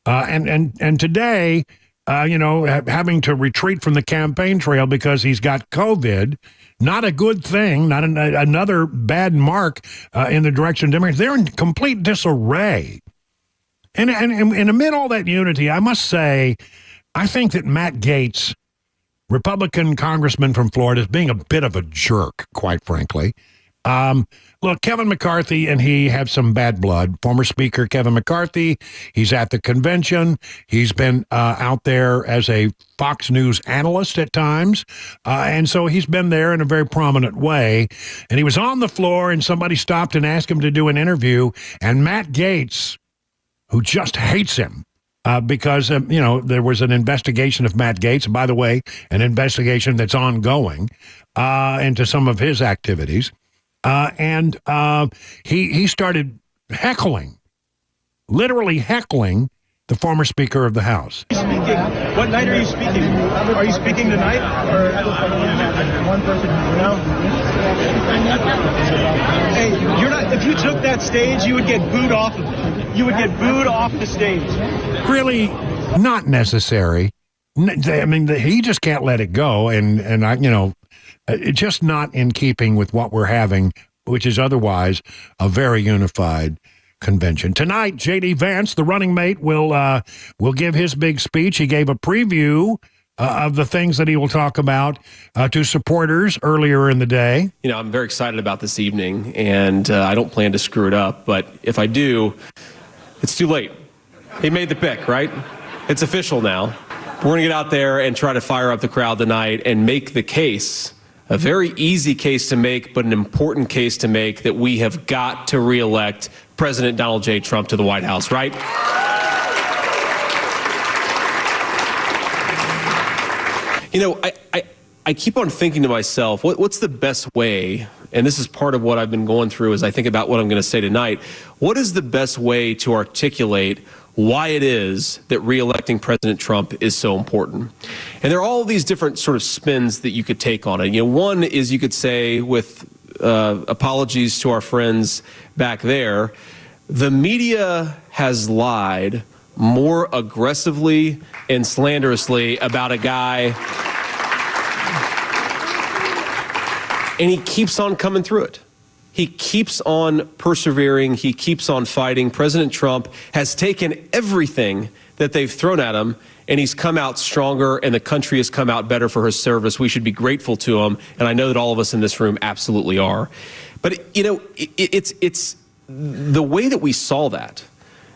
And today, having to retreat from the campaign trail because he's got COVID, not a good thing, not another bad mark in the direction of Democrats. They're in complete disarray. And amid all that unity, I must say, I think that Matt Gaetz, Republican congressman from Florida, is being a bit of a jerk, quite frankly. Look, Kevin McCarthy and he have some bad blood. Former Speaker Kevin McCarthy, he's at the convention. He's been out there as a Fox News analyst at times. And so he's been there in a very prominent way. And he was on the floor and somebody stopped and asked him to do an interview. And Matt Gaetz, who just hates him, because, there was an investigation of Matt Gaetz, by the way, an investigation that's ongoing into some of his activities. And he started heckling, literally heckling the former Speaker of the House. What night are you speaking? Are you speaking tonight? Or one person? No. Hey, you're not. If you took that stage, you would get booed off of it. You would get booed off the stage. Really, not necessary. I mean, he just can't let it go, and it's just not in keeping with what we're having, which is otherwise a very unified convention. Tonight, J.D. Vance, the running mate, will give his big speech. He gave a preview of the things that he will talk about to supporters earlier in the day. I'm very excited about this evening, and I don't plan to screw it up, but if I do, it's too late. He made the pick, right? It's official now. We're going to get out there and try to fire up the crowd tonight and make the case, a very easy case to make, but an important case to make, that we have got to reelect President Donald J. Trump to the White House, right? I keep on thinking to myself, what's the best way, and this is part of what I've been going through as I think about what I'm going to say tonight, what is the best way to articulate why it is that reelecting President Trump is so important? And there are all these different sort of spins that you could take on it. One is you could say, with apologies to our friends back there, the media has lied more aggressively and slanderously about a guy, and he keeps on coming through it. He keeps on persevering. He keeps on fighting. President Trump has taken everything that they've thrown at him, and he's come out stronger, and the country has come out better for his service. We should be grateful to him, and I know that all of us in this room absolutely are. But, it's the way that we saw that,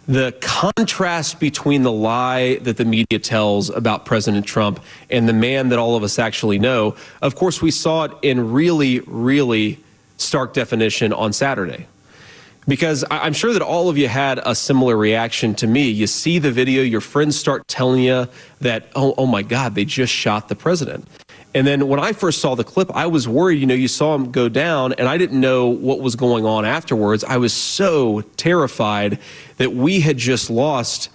the contrast between the lie that the media tells about President Trump and the man that all of us actually know. Of course, we saw it in really, really stark definition on Saturday, because I'm sure that all of you had a similar reaction to me. You see the video, your friends start telling you that, oh my God, they just shot the president. And then when I first saw the clip, I was worried. You saw him go down, and I didn't know what was going on afterwards. I was so terrified that we had just lost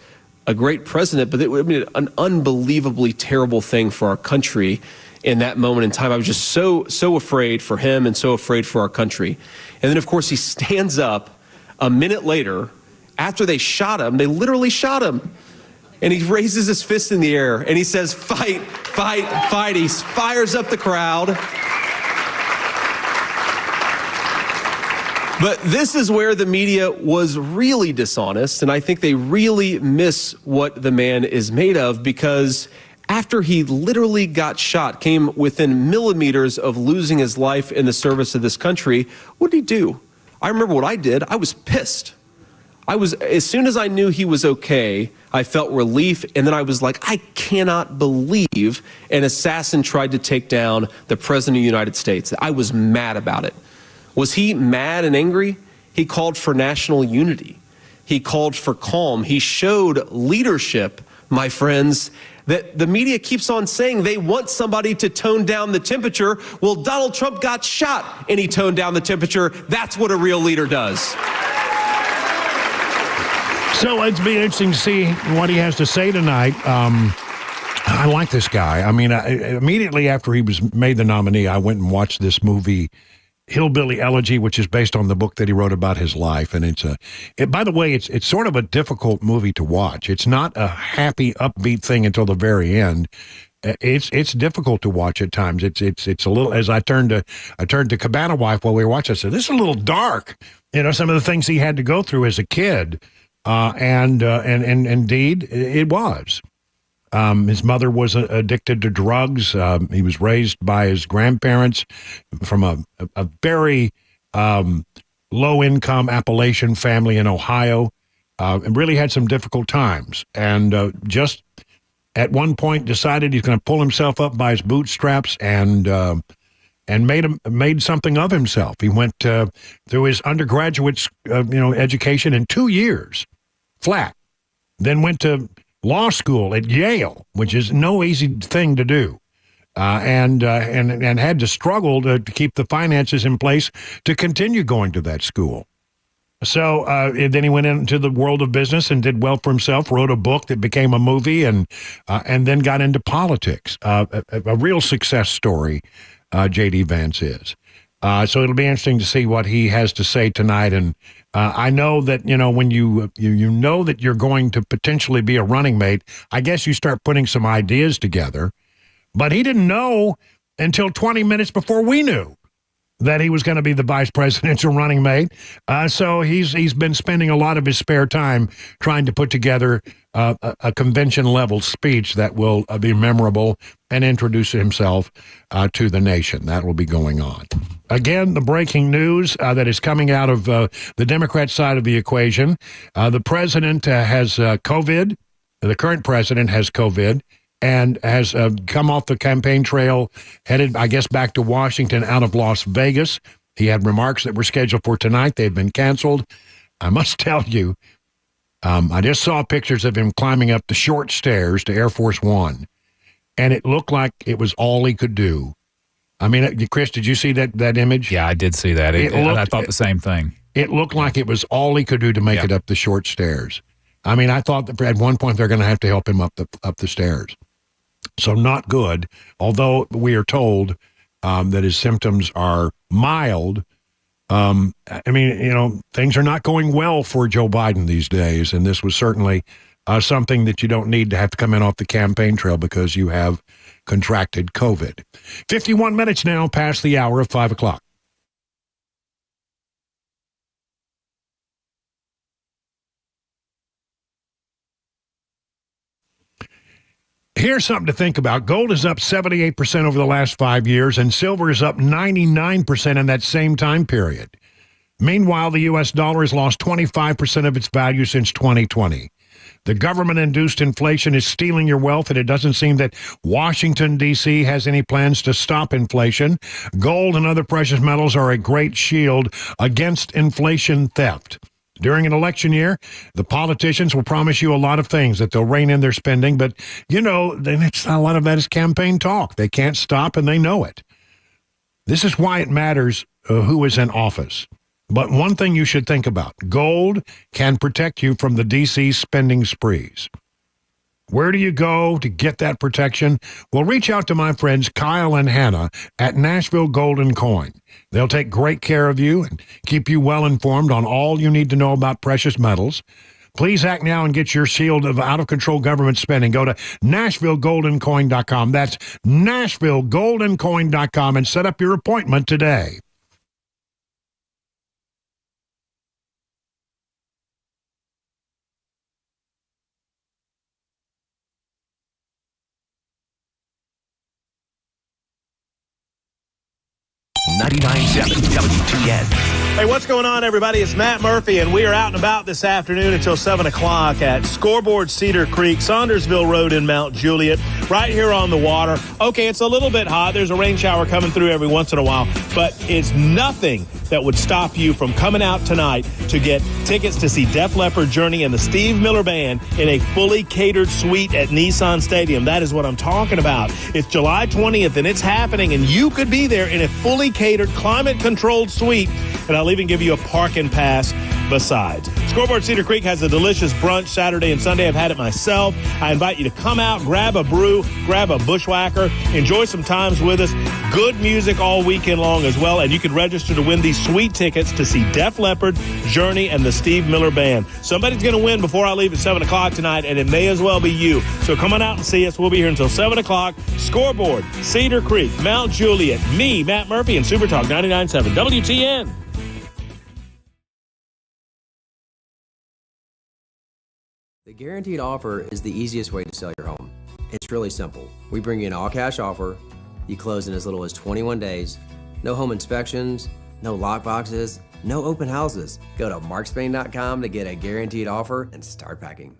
a great president, but it would have been an unbelievably terrible thing for our country in that moment in time. I was just so afraid for him and so afraid for our country. And then, of course, he stands up a minute later after they shot him. They literally shot him. And he raises his fist in the air and he says, "Fight, fight, fight." He fires up the crowd. But this is where the media was really dishonest, and I think they really miss what the man is made of, because after he literally got shot, came within millimeters of losing his life in the service of this country, what did he do? I remember what I did. I was pissed. As soon as I knew he was okay, I felt relief, and then I was like, I cannot believe an assassin tried to take down the President of the United States. I was mad about it. Was he mad and angry? He called for national unity. He called for calm. He showed leadership, my friends, that the media keeps on saying they want somebody to tone down the temperature. Well, Donald Trump got shot and he toned down the temperature. That's what a real leader does. So it'll be interesting to see what he has to say tonight. I like this guy. I mean, immediately after he was made the nominee, I went and watched this movie, Hillbilly Elegy, which is based on the book that he wrote about his life. And by the way, it's sort of a difficult movie to watch. It's not a happy, upbeat thing until the very end. It's difficult to watch at times. It's a little. As I turned to Cabana Wife while we were watching, I said, "This is a little dark." Some of the things he had to go through as a kid, and indeed it was. His mother was addicted to drugs. He was raised by his grandparents from a very low-income Appalachian family in Ohio, and really had some difficult times. And just at one point decided he's going to pull himself up by his bootstraps and made something of himself. He went through his undergraduate education in 2 years, flat. Then went to law school at Yale, which is no easy thing to do, and had to struggle to keep the finances in place to continue going to that school. So then he went into the world of business and did well for himself, wrote a book that became a movie, and then got into politics. A real success story, J.D. Vance is. So it'll be interesting to see what he has to say tonight. And I know that, when you know that you're going to potentially be a running mate, I guess you start putting some ideas together. But he didn't know until 20 minutes before we knew that he was going to be the vice presidential running mate. So he's been spending a lot of his spare time trying to put together a convention-level speech that will be memorable and introduce himself to the nation. That will be going on. Again, the breaking news that is coming out of the Democrat side of the equation. The president has COVID. The current president has COVID and has come off the campaign trail, headed, I guess, back to Washington out of Las Vegas. He had remarks that were scheduled for tonight. They've been canceled. I must tell you, I just saw pictures of him climbing up the short stairs to Air Force One, and it looked like it was all he could do. I mean, Chris, did you see that image? Yeah, I did see that. I thought the same thing. It looked like it was all he could do to make it up the short stairs. I mean, I thought that at one point they're going to have to help him up the stairs. So not good, although we are told that his symptoms are mild. I mean, things are not going well for Joe Biden these days, and this was certainly something that you don't need to have to come in off the campaign trail because you have contracted COVID. 51 minutes now past the hour of 5 o'clock. Here's something to think about. Gold is up 78% over the last 5 years, and silver is up 99% in that same time period. Meanwhile, the U.S. dollar has lost 25% of its value since 2020. The government-induced inflation is stealing your wealth, and it doesn't seem that Washington, D.C. has any plans to stop inflation. Gold and other precious metals are a great shield against inflation theft. During an election year, the politicians will promise you a lot of things, that they'll rein in their spending, but, then a lot of that is campaign talk. They can't stop, and they know it. This is why it matters who is in office. But one thing you should think about, gold can protect you from the D.C. spending sprees. Where do you go to get that protection? Well, reach out to my friends Kyle and Hannah at Nashville Gold & Coin. They'll take great care of you and keep you well informed on all you need to know about precious metals. Please act now and get your shield of out-of-control government spending. Go to NashvilleGoldandCoin.com. That's NashvilleGoldandCoin.com and set up your appointment today. WTN. Hey, what's going on, everybody? It's Matt Murphy, and we are out and about this afternoon until 7 o'clock at Scoreboard Cedar Creek, Saundersville Road in Mount Juliet, right here on the water. Okay, it's a little bit hot. There's a rain shower coming through every once in a while, but it's nothing that would stop you from coming out tonight to get tickets to see Def Leppard, Journey, and the Steve Miller Band in a fully catered suite at Nissan Stadium. That is what I'm talking about. It's July 20th, and it's happening, and you could be there in a fully catered, climate-controlled suite. And I'll even give you a parking pass. besides. Scoreboard Cedar Creek has a delicious brunch Saturday and Sunday. I've had it myself. I invite you to come out, grab a brew, grab a bushwhacker, enjoy some times with us. Good music all weekend long as well, and you can register to win these sweet tickets to see Def Leppard, Journey, and the Steve Miller Band. Somebody's going to win before I leave at 7 o'clock tonight, and it may as well be you. So come on out and see us. We'll be here until 7 o'clock. Scoreboard, Cedar Creek, Mount Juliet, me, Matt Murphy, and Super Talk 99.7 WTN. The guaranteed offer is the easiest way to sell your home. It's really simple. We bring you an all-cash offer. You close in as little as 21 days. No home inspections, no lockboxes, no open houses. Go to markspain.com to get a guaranteed offer and start packing.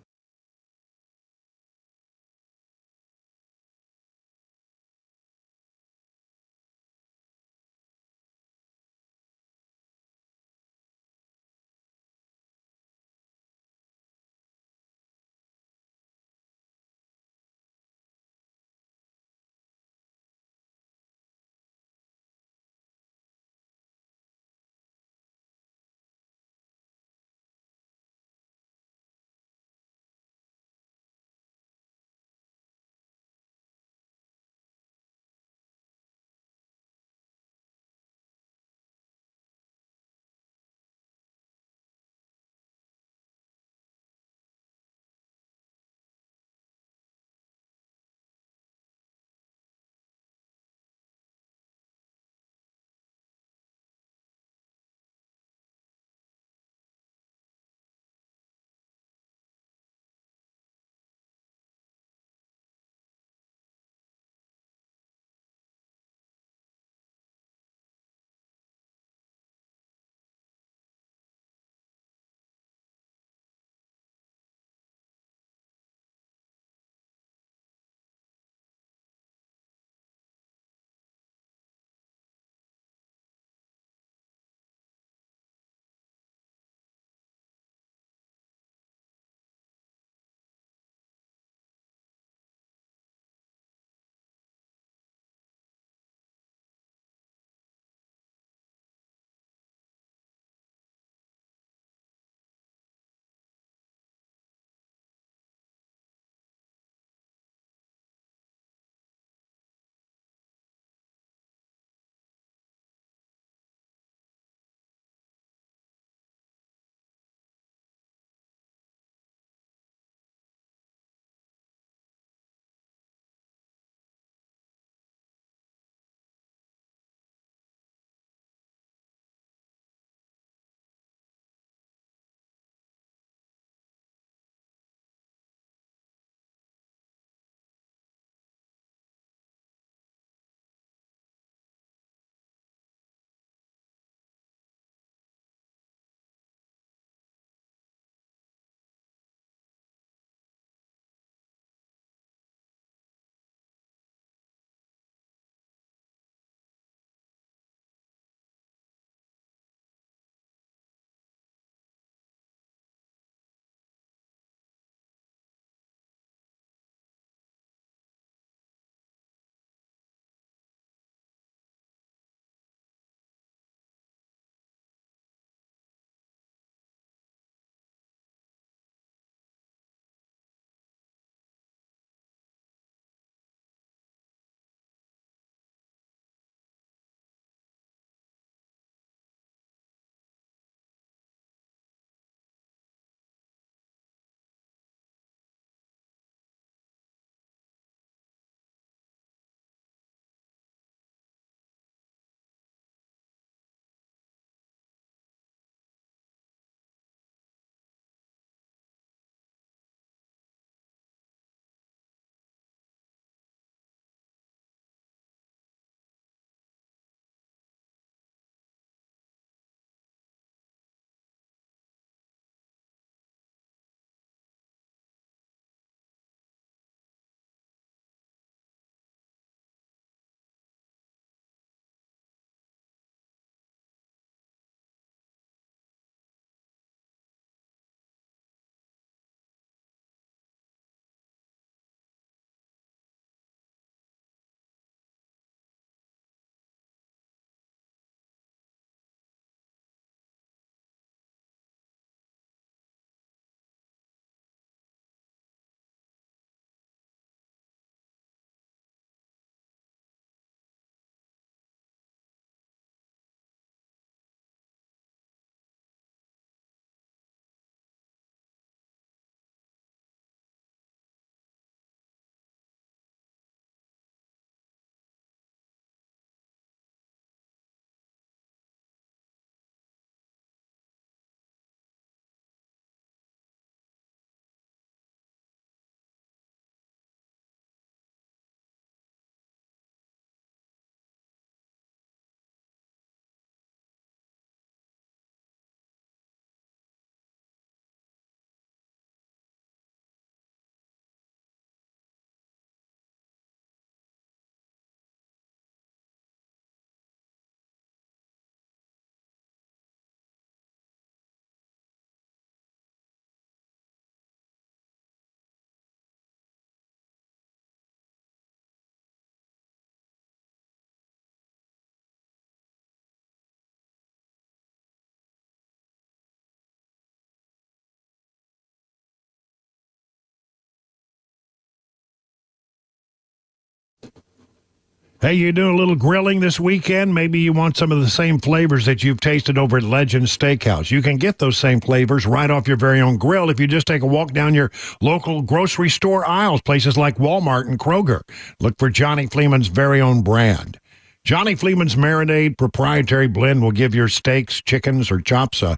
Hey, you doing a little grilling this weekend? Maybe you want some of the same flavors that you've tasted over at Legend Steakhouse. You can get those same flavors right off your very own grill if you just take a walk down your local grocery store aisles, places like Walmart and Kroger. Look for Johnny Fleeman's very own brand. Johnny Fleeman's Marinade proprietary blend will give your steaks, chickens, or chops a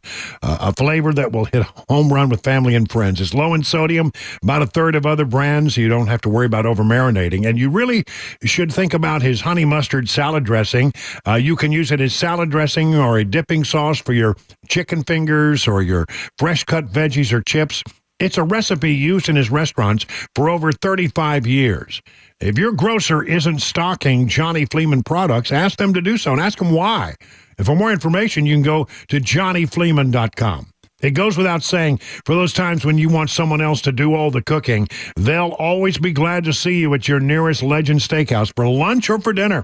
flavor that will hit a home run with family and friends. It's low in sodium, about a third of other brands, so you don't have to worry about over-marinating. And you really should think about his honey mustard salad dressing. You can use it as salad dressing or a dipping sauce for your chicken fingers or your fresh-cut veggies or chips. It's a recipe used in his restaurants for over 35 years. If your grocer isn't stocking Johnny Fleeman products, ask them to do so and ask them why. And for more information, you can go to johnnyfleeman.com. It goes without saying, for those times when you want someone else to do all the cooking, they'll always be glad to see you at your nearest Legend Steakhouse for lunch or for dinner.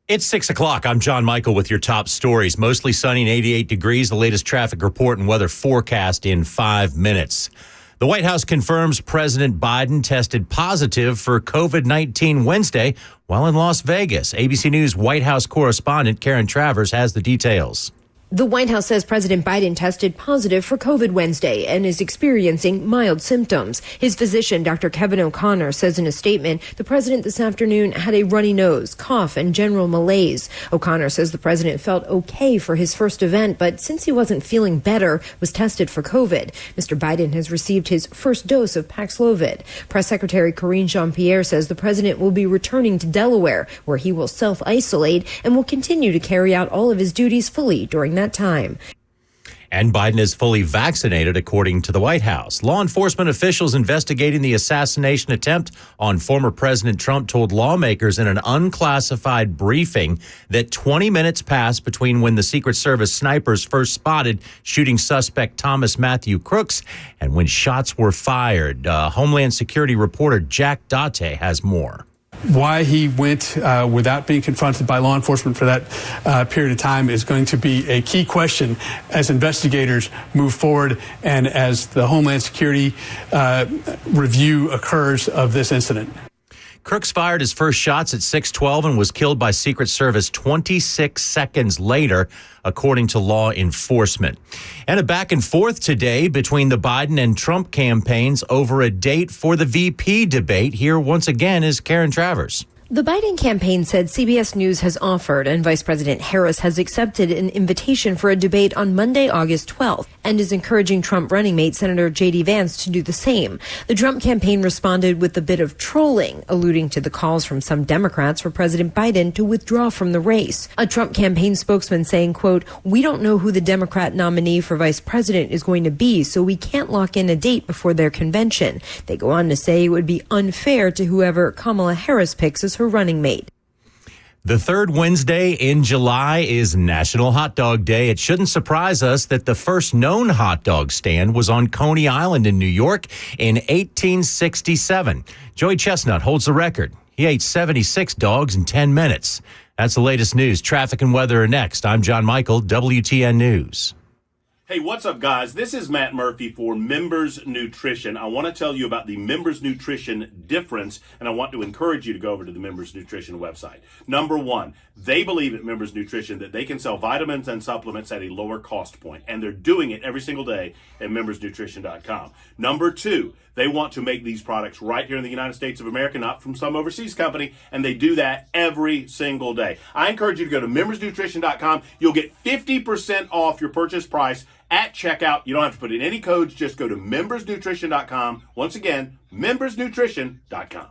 It's 6 o'clock. I'm John Michael with your top stories. Mostly sunny and 88 degrees. The latest traffic report and weather forecast in 5 minutes. The White House confirms President Biden tested positive for COVID-19 Wednesday while in Las Vegas. ABC News White House correspondent Karen Travers has the details. The White House says President Biden tested positive for COVID Wednesday and is experiencing mild symptoms. His physician, Dr. Kevin O'Connor, says in a statement the president this afternoon had a runny nose, cough, and general malaise. O'Connor says the president felt okay for his first event, but since he wasn't feeling better, was tested for COVID. Mr. Biden has received his first dose of Paxlovid. Press Secretary Karine Jean-Pierre says the president will be returning to Delaware, where he will self-isolate and will continue to carry out all of his duties fully during that time. And Biden is fully vaccinated, according to the White House. Law enforcement officials investigating the assassination attempt on former President Trump told lawmakers in an unclassified briefing that 20 minutes passed between when the Secret Service snipers first spotted shooting suspect Thomas Matthew Crooks and when shots were fired. Homeland Security reporter Jack Date has more. Why he went without being confronted by law enforcement for that period of time is going to be a key question as investigators move forward and as the Homeland Security review occurs of this incident. Crooks fired his first shots at 6:12 and was killed by Secret Service 26 seconds later, according to law enforcement. And a back and forth today between the Biden and Trump campaigns over a date for the VP debate. Here once again is Karen Travers. The Biden campaign said CBS News has offered and Vice President Harris has accepted an invitation for a debate on Monday, August 12th, and is encouraging Trump running mate Senator J.D. Vance to do the same. The Trump campaign responded with a bit of trolling, alluding to the calls from some Democrats for President Biden to withdraw from the race. A Trump campaign spokesman saying, quote, "We don't know who the Democrat nominee for vice president is going to be, so we can't lock in a date before their convention." They go on to say it would be unfair to whoever Kamala Harris picks as her running mate. The third Wednesday in July is National Hot Dog Day. It shouldn't surprise us that the first known hot dog stand was on Coney Island in New York in 1867. Joey Chestnut holds the record. He ate 76 dogs in 10 minutes. That's the latest news. Traffic and weather are next. I'm John Michael, WTN News. Hey, what's up, guys? This is Matt Murphy for Members Nutrition. I want to tell you about the Members Nutrition difference, and I want to encourage you to go over to the Members Nutrition website. Number one, they believe at Members Nutrition that they can sell vitamins and supplements at a lower cost point, and they're doing it every single day at membersnutrition.com. Number two, they want to make these products right here in the United States of America, not from some overseas company, and they do that every single day. I encourage you to go to membersnutrition.com. You'll get 50% off your purchase price at checkout. You don't have to put in any codes. Just go to membersnutrition.com. Once again, membersnutrition.com.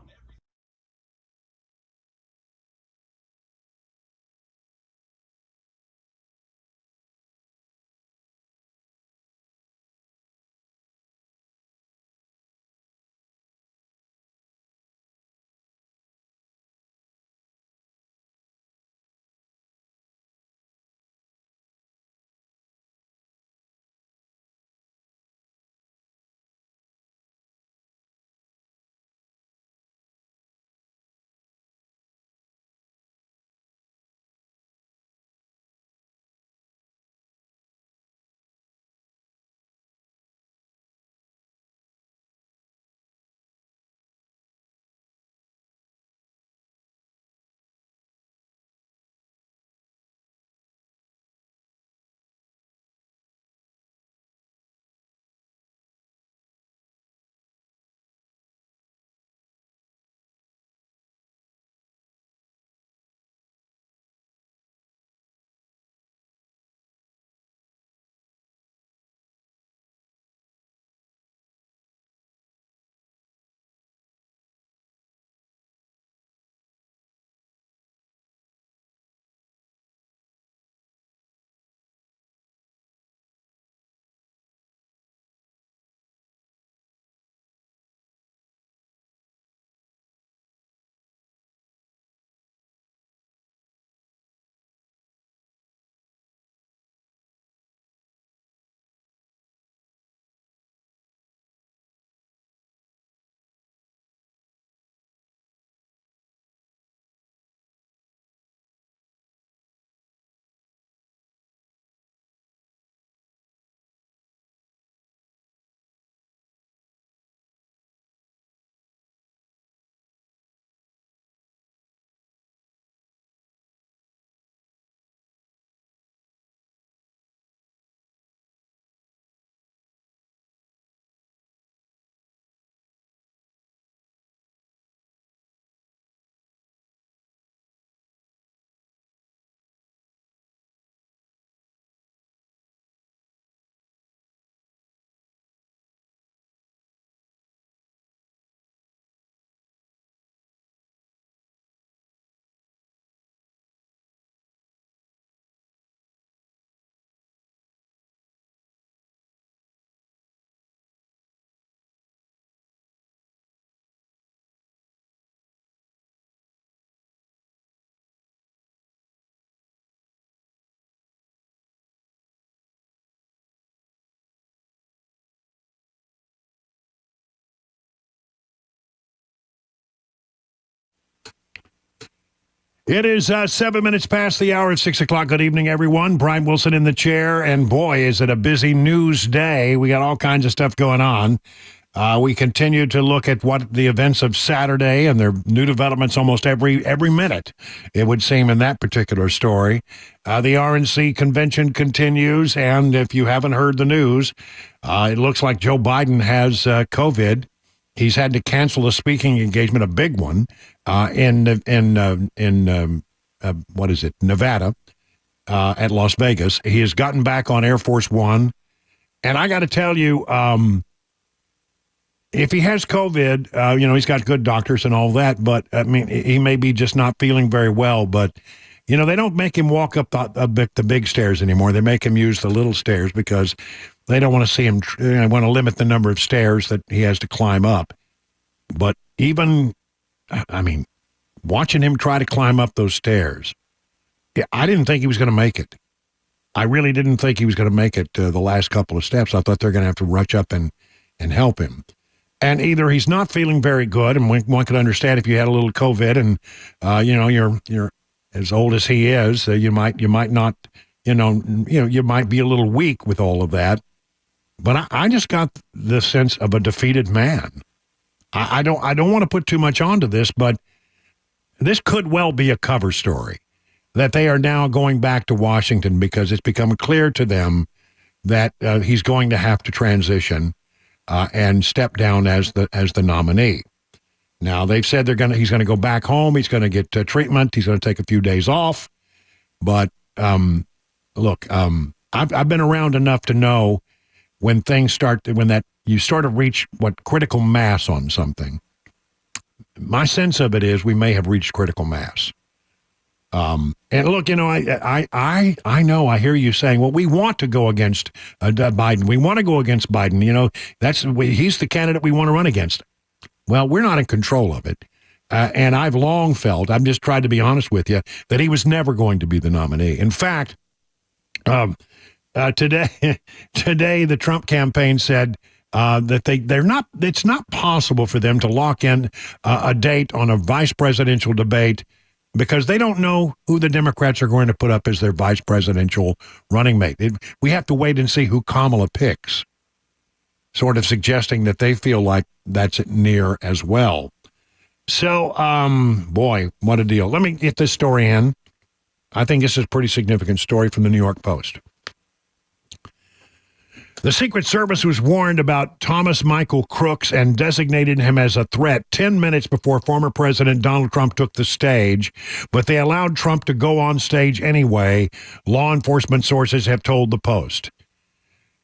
It is 7 minutes past the hour of 6 o'clock. Good evening, everyone. Brian Wilson in the chair, and boy, is it a busy news day. We got all kinds of stuff going on. We continue to look at what the events of Saturday, and there are new developments almost every minute, it would seem, in that particular story. The RNC convention continues, and if you haven't heard the news, it looks like Joe Biden has COVID. He's had to cancel a speaking engagement, a big one, in Nevada, at Las Vegas. He has gotten back on Air Force One, and I got to tell you, if he has COVID, he's got good doctors and all that, but I mean, he may be just not feeling very well. But they don't make him walk up the big stairs anymore. They make him use the little stairs because they don't want to see him. They want to limit the number of stairs that he has to climb up. But even, watching him try to climb up those stairs, I didn't think he was going to make it. I really didn't think he was going to make it the last couple of steps. I thought they're going to have to rush up and help him. And either he's not feeling very good, and one could understand if you had a little COVID and you're as old as he is, you might not, you might be a little weak with all of that. But I just got the sense of a defeated man. I don't want to put too much onto this, but this could well be a cover story that they are now going back to Washington because it's become clear to them that he's going to have to transition and step down as the nominee. Now they've said he's going to go back home. He's going to get treatment. He's going to take a few days off. But look, I've been around enough to know when you sort of reach critical mass on something. My sense of it is we may have reached critical mass. And look, I know, I hear you saying, well, we want to go against Biden. We want to go against Biden. He's the candidate we want to run against. Well, we're not in control of it. And I've long felt, I've just tried to be honest with you, that he was never going to be the nominee. In fact, today, the Trump campaign said that it's not possible for them to lock in a date on a vice presidential debate because they don't know who the Democrats are going to put up as their vice presidential running mate. We have to wait and see who Kamala picks, sort of suggesting that they feel like that's near as well. So, boy, what a deal. Let me get this story in. I think this is a pretty significant story from the New York Post. The Secret Service was warned about Thomas Michael Crooks and designated him as a threat 10 minutes before former President Donald Trump took the stage, but they allowed Trump to go on stage anyway, law enforcement sources have told the Post.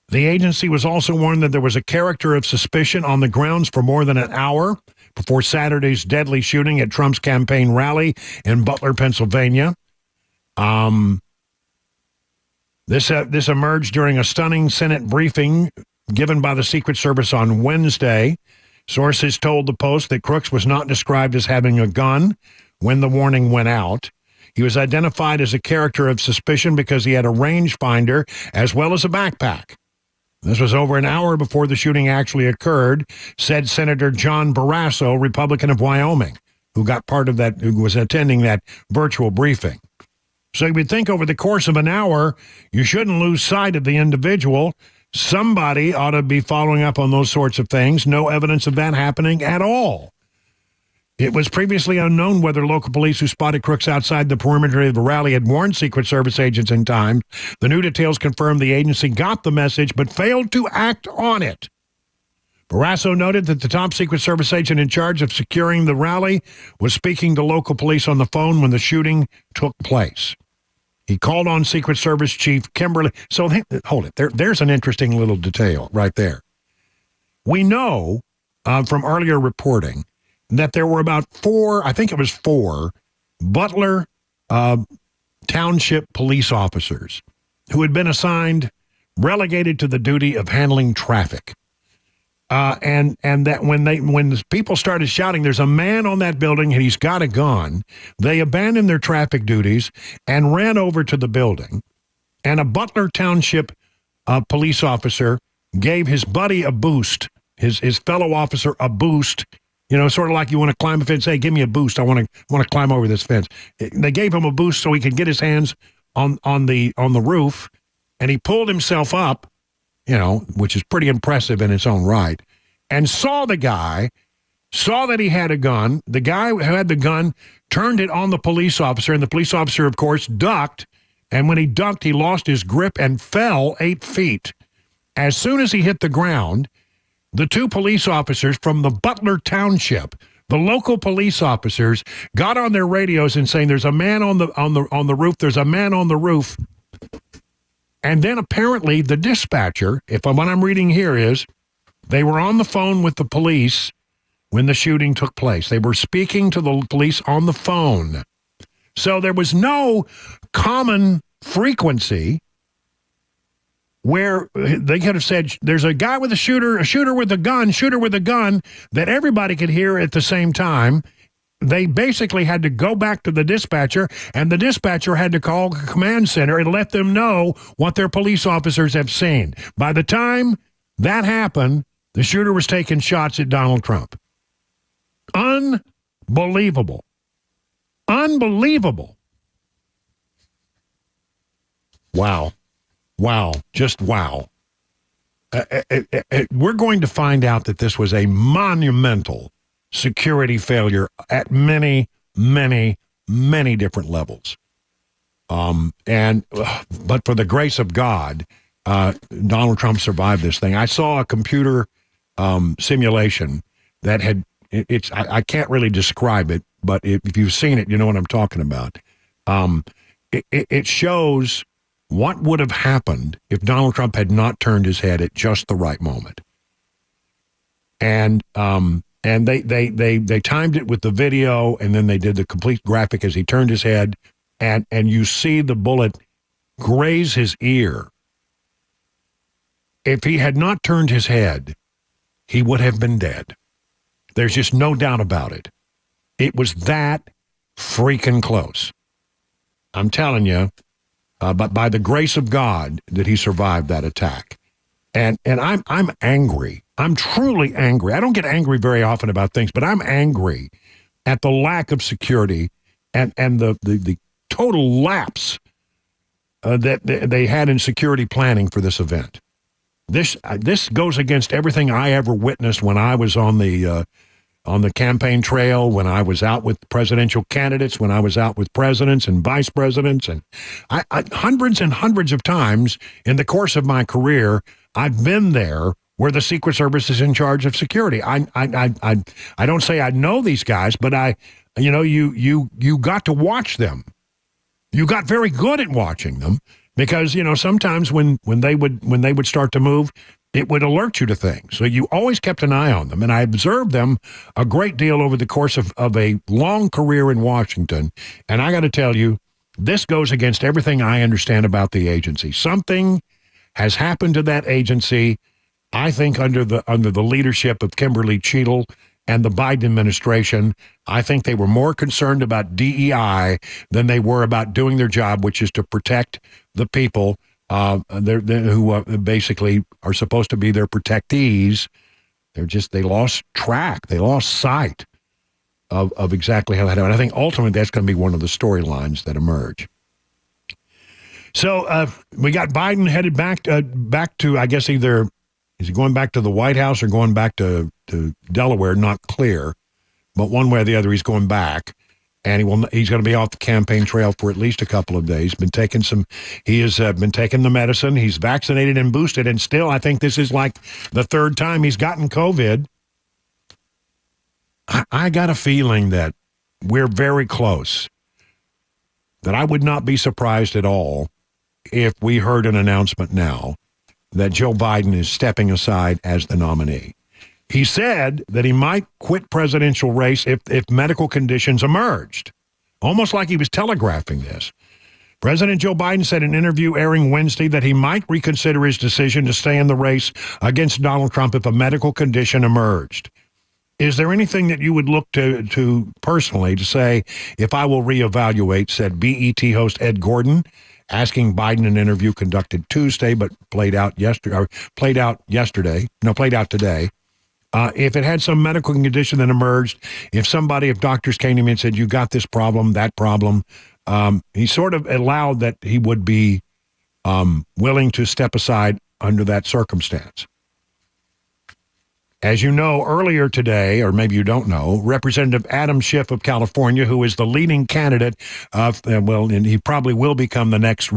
The agency was also warned that there was a character of suspicion on the grounds for more than an hour before Saturday's deadly shooting at Trump's campaign rally in Butler, Pennsylvania. This emerged during a stunning Senate briefing given by the Secret Service on Wednesday. Sources told the Post that Crooks was not described as having a gun when the warning went out. He was identified as a character of suspicion because he had a rangefinder as well as a backpack. This was over an hour before the shooting actually occurred, said Senator John Barrasso, Republican of Wyoming, who was attending that virtual briefing. So you would think over the course of an hour, you shouldn't lose sight of the individual. Somebody ought to be following up on those sorts of things. No evidence of that happening at all. It was previously unknown whether local police who spotted Crooks outside the perimeter of the rally had warned Secret Service agents in time. The new details confirmed the agency got the message but failed to act on it. Barrasso noted that the top Secret Service agent in charge of securing the rally was speaking to local police on the phone when the shooting took place. He called on Secret Service Chief Kimberly. So hold it. There's an interesting little detail right there. We know from earlier reporting that there were about four Butler Township police officers who had been relegated to the duty of handling traffic. And that when the people started shouting, there's a man on that building and he's got a gun, they abandoned their traffic duties and ran over to the building. And a Butler Township police officer gave his buddy a boost, his fellow officer a boost Sort of like you want to climb a fence. Hey, give me a boost. I want to climb over this fence. They gave him a boost so he could get his hands on the roof, and he pulled himself up, which is pretty impressive in its own right, and saw the guy, saw that he had a gun. The guy who had the gun turned it on the police officer, and the police officer, of course, ducked. And when he ducked, he lost his grip and fell 8 feet. As soon as he hit the ground, the 2 police officers from the Butler Township, the local police officers, got on their radios and saying, "There's a man on the roof. There's a man on the roof." And then apparently the dispatcher, what I'm reading here is, they were on the phone with the police when the shooting took place. They were speaking to the police on the phone. So there was no common frequency where they could have said, there's a guy with a shooter with a gun, that everybody could hear at the same time. They basically had to go back to the dispatcher, and the dispatcher had to call the command center and let them know what their police officers have seen. By the time that happened, the shooter was taking shots at Donald Trump. Unbelievable. Unbelievable. Wow. Wow. Just wow. We're going to find out that this was a monumental security failure at many, many, many different levels. But for the grace of God, Donald Trump survived this thing. I saw a computer simulation that had, I can't really describe it, but if you've seen it, you know what I'm talking about. It shows what would have happened if Donald Trump had not turned his head at just the right moment. And they timed it with the video, and then they did the complete graphic as he turned his head, and you see the bullet graze his ear. If he had not turned his head, he would have been dead. There's just no doubt about it. It was that freaking close. I'm telling you, but by the grace of God that he survived that attack. And I'm angry. I'm truly angry. I don't get angry very often about things, but I'm angry at the lack of security and the total lapse that they had in security planning for this event. This goes against everything I ever witnessed when I was on the campaign trail, when I was out with presidential candidates, when I was out with presidents and vice presidents, and I hundreds and hundreds of times in the course of my career, I've been there where the Secret Service is in charge of security. I don't say I know these guys, but you got to watch them. You got very good at watching them because sometimes when they would start to move, it would alert you to things. So you always kept an eye on them. And I observed them a great deal over the course of a long career in Washington. And I got to tell you, this goes against everything I understand about the agency. Something has happened to that agency, I think, under the leadership of Kimberly Cheadle and the Biden administration. I think they were more concerned about DEI than they were about doing their job, which is to protect the people who basically are supposed to be their protectees. They lost track. They lost sight of exactly how that happened. I think ultimately that's going to be one of the storylines that emerge. So we got Biden headed back to, I guess, either is he going back to the White House or going back to Delaware? Not clear, but one way or the other, he's going back. And he's going to be off the campaign trail for at least a couple of days. He has been taking the medicine. He's vaccinated and boosted, and still, I think this is like the third time he's gotten COVID. I got a feeling that we're very close. That I would not be surprised at all if we heard an announcement now that Joe Biden is stepping aside as the nominee. He said that he might quit presidential race if medical conditions emerged, almost like he was telegraphing this. President Joe Biden said in an interview airing Wednesday that he might reconsider his decision to stay in the race against Donald Trump if a medical condition emerged. Is there anything that you would look to personally to say, if I will reevaluate, said BET host Ed Gordon, asking Biden an interview conducted Tuesday but played out today. If it had some medical condition that emerged, if doctors came to me and said, you got this problem, that problem, he sort of allowed that he would be willing to step aside under that circumstance. As you know, earlier today, or maybe you don't know, Representative Adam Schiff of California, who is the leading candidate of, and he probably will become the next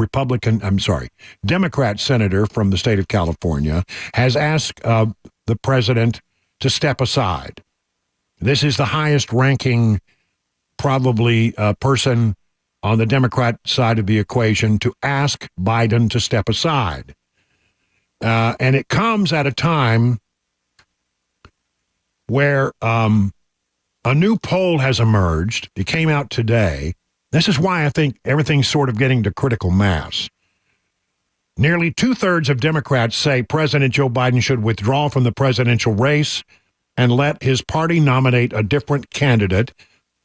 Democrat senator from the state of California, has asked the president to step aside. This is the highest ranking, probably, person on the Democrat side of the equation to ask Biden to step aside. And it comes at a time where a new poll has emerged. It came out today. This is why I think everything's sort of getting to critical mass. Nearly 2/3 of Democrats say President Joe Biden should withdraw from the presidential race and let his party nominate a different candidate,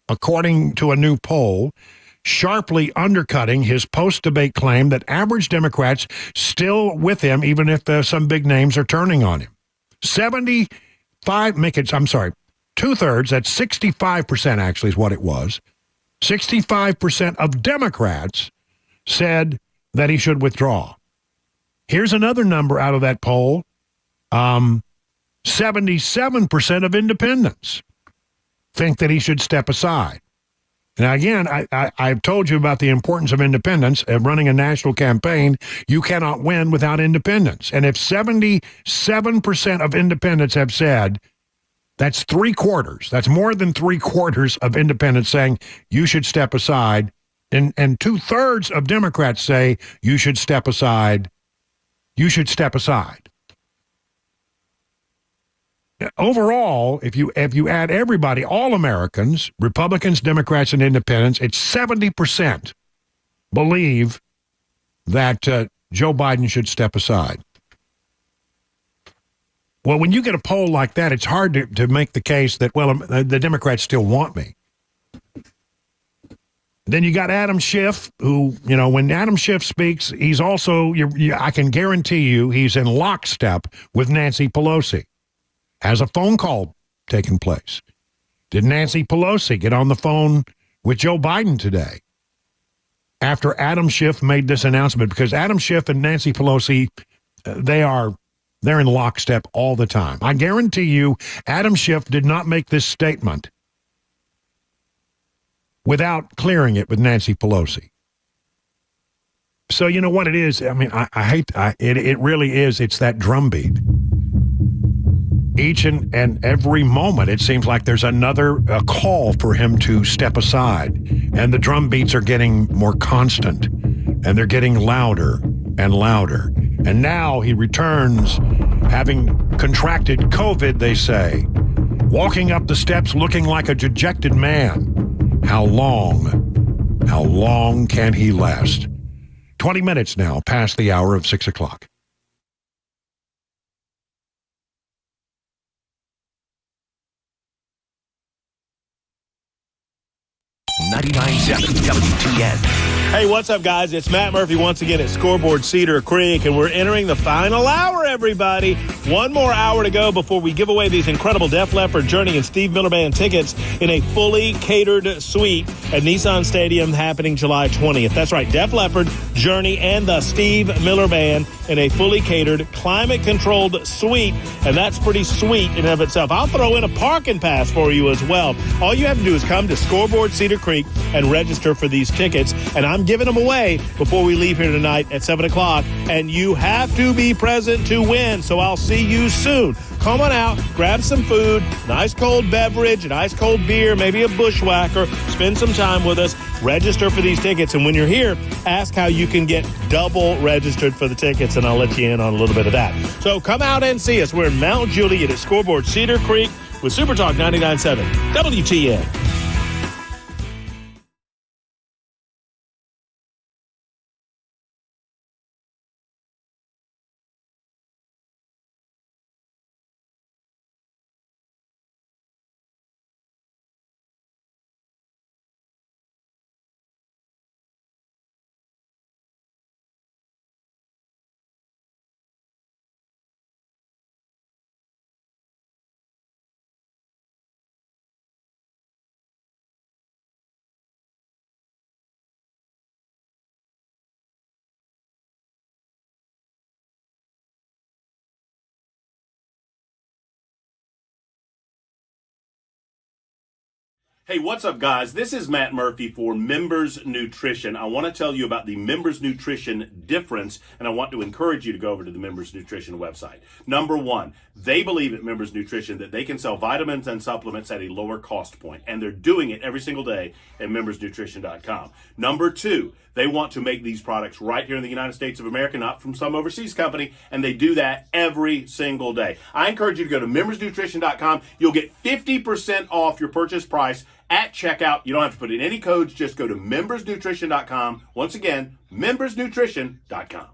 according to a new poll, sharply undercutting his post-debate claim that average Democrats still with him, even if some big names are turning on him. 2/3, that's 65% actually is what it was. 65% of Democrats said that he should withdraw. Here's another number out of that poll. 77% of independents think that he should step aside. Now, again, I've told you about the importance of independence. Running a national campaign, you cannot win without independence. And if 77% of independents have said, that's 3/4. That's more than 3/4 of independents saying you should step aside. And 2/3 of Democrats say you should step aside. You should step aside. Overall, if you add everybody, all Americans, Republicans, Democrats, and independents, it's 70% believe that Joe Biden should step aside. Well, when you get a poll like that, it's hard to make the case that, well, the Democrats still want me. Then you got Adam Schiff, who, when Adam Schiff speaks, he's also, I can guarantee you, he's in lockstep with Nancy Pelosi. Has a phone call taken place? Did Nancy Pelosi get on the phone with Joe Biden today after Adam Schiff made this announcement? Because Adam Schiff and Nancy Pelosi, they're in lockstep all the time. I guarantee you, Adam Schiff did not make this statement without clearing it with Nancy Pelosi. So you know what it is? I mean, it really is. It's that drumbeat. Each and every moment, it seems like there's another call for him to step aside. And the drum beats are getting more constant, and they're getting louder and louder. And now he returns having contracted COVID, they say, walking up the steps looking like a dejected man. How long can he last? 20 minutes now past the hour of 6 o'clock. 99.7 WTN. Hey, what's up, guys? It's Matt Murphy once again at Scoreboard Cedar Creek, and we're entering the final hour, everybody. One more hour to go before we give away these incredible Def Leppard, Journey, and Steve Miller Band tickets in a fully catered suite at Nissan Stadium happening July 20th. That's right, Def Leppard, Journey, and the Steve Miller Band in a fully catered, climate-controlled suite, and that's pretty sweet in and of itself. I'll throw in a parking pass for you as well. All you have to do is come to Scoreboard Cedar Creek and register for these tickets, and I'm giving them away before we leave here tonight at 7 o'clock, and you have to be present to win, so I'll see you soon. Come on out, grab some food, nice cold beverage, a nice cold beer, maybe a bushwhacker, spend some time with us, register for these tickets, and when you're here, ask how you can get double registered for the tickets, and I'll let you in on a little bit of that. So come out and see us. We're in Mount Juliet at Scoreboard Cedar Creek with Super Talk 99.7 WTN. Hey, what's up, guys? This is Matt Murphy for Members Nutrition. I want to tell you about the Members Nutrition difference, and I want to encourage you to go over to the Members Nutrition website. Number one, they believe at Members Nutrition that they can sell vitamins and supplements at a lower cost point, and they're doing it every single day at membersnutrition.com. Number two, they want to make these products right here in the United States of America, not from some overseas company, and they do that every single day. I encourage you to go to membersnutrition.com. You'll get 50% off your purchase price at checkout. You don't have to put in any codes. Just go to membersnutrition.com. Once again, membersnutrition.com.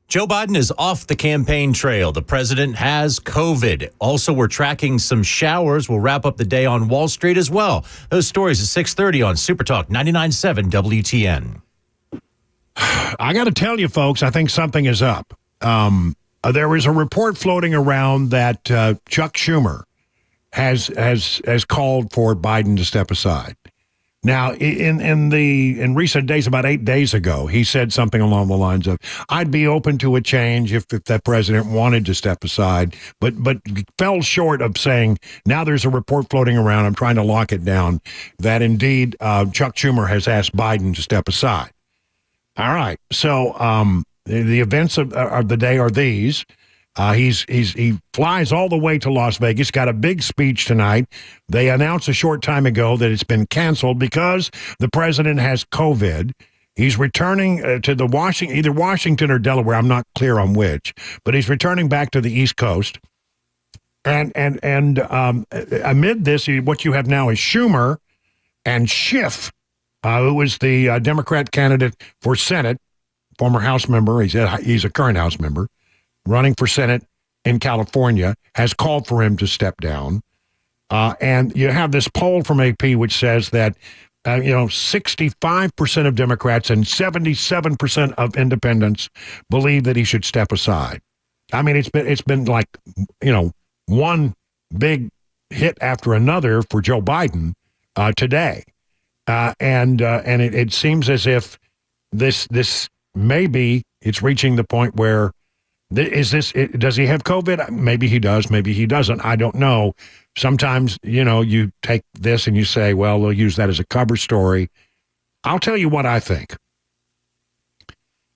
Joe Biden is off the campaign trail. The president has COVID. Also, we're tracking some showers. We'll wrap up the day on Wall Street as well. Those stories at 6:30 on Super Talk 99.7 WTN. I got to tell you, folks, I think something is up. There was a report floating around that Chuck Schumer has called for Biden to step aside. Now, in recent days, about 8 days ago, he said something along the lines of, "I'd be open to a change if that president wanted to step aside," but fell short of saying, now there's a report floating around, I'm trying to lock it down, that indeed Chuck Schumer has asked Biden to step aside. All right, so the events of the day are these. He flies all the way to Las Vegas, got a big speech tonight. They announced a short time ago that it's been canceled because the president has COVID. He's returning to either Washington or Delaware. I'm not clear on which, but he's returning back to the East Coast. And amid this, what you have now is Schumer and Schiff, who is the Democrat candidate for Senate, former House member. He's a current House member, running for Senate in California, has called for him to step down. And you have this poll from AP which says that 65% of Democrats and 77% of independents believe that he should step aside. I mean, it's been like, one big hit after another for Joe Biden today. And it seems as if this maybe it's reaching the point where does he have COVID? Maybe he does, maybe he doesn't. I don't know. Sometimes, you take this and you say, well, we'll use that as a cover story. I'll tell you what I think.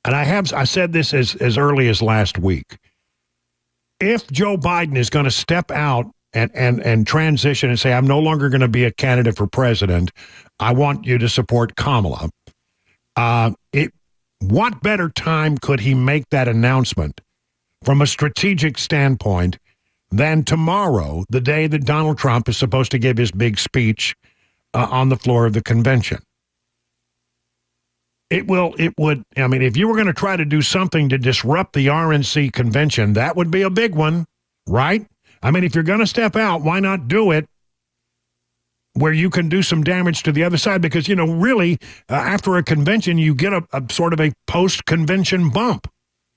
And I said this as early as last week. If Joe Biden is going to step out and transition and say, I'm no longer going to be a candidate for president, I want you to support Kamala. What better time could he make that announcement from a strategic standpoint than tomorrow, the day that Donald Trump is supposed to give his big speech on the floor of the convention? It would, if you were going to try to do something to disrupt the RNC convention, that would be a big one, right? If you're going to step out, why not do it where you can do some damage to the other side? Because, really, after a convention, you get a sort of a post-convention bump.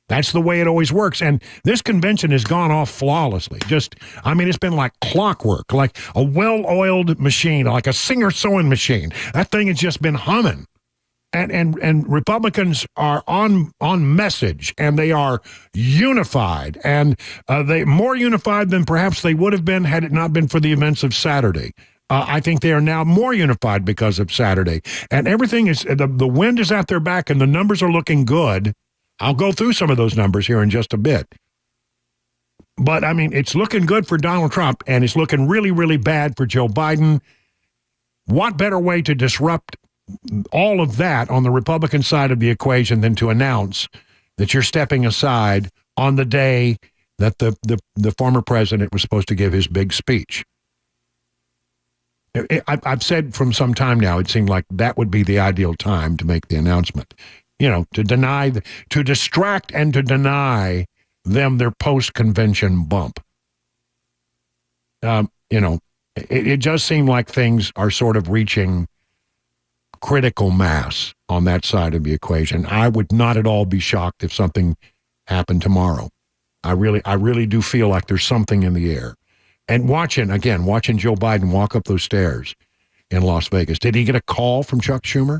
That's the way it always works. And this convention has gone off flawlessly. It's been like clockwork, like a well-oiled machine, like a Singer sewing machine. That thing has just been humming. And Republicans are on message, and they are unified, and they more unified than perhaps they would have been had it not been for the events of Saturday. I think they are now more unified because of Saturday. And everything is, the wind is at their back, and the numbers are looking good. I'll go through some of those numbers here in just a bit. But, it's looking good for Donald Trump, and it's looking really, really bad for Joe Biden. What better way to disrupt all of that on the Republican side of the equation than to announce that you're stepping aside on the day that the former president was supposed to give his big speech? I've said from some time now, it seemed like that would be the ideal time to make the announcement. To distract and to them their post-convention bump. It just seemed like things are sort of reaching critical mass on that side of the equation. I would not at all be shocked if something happened tomorrow. I really do feel like there's something in the air. And watching Joe Biden walk up those stairs in Las Vegas, did he get a call from Chuck Schumer?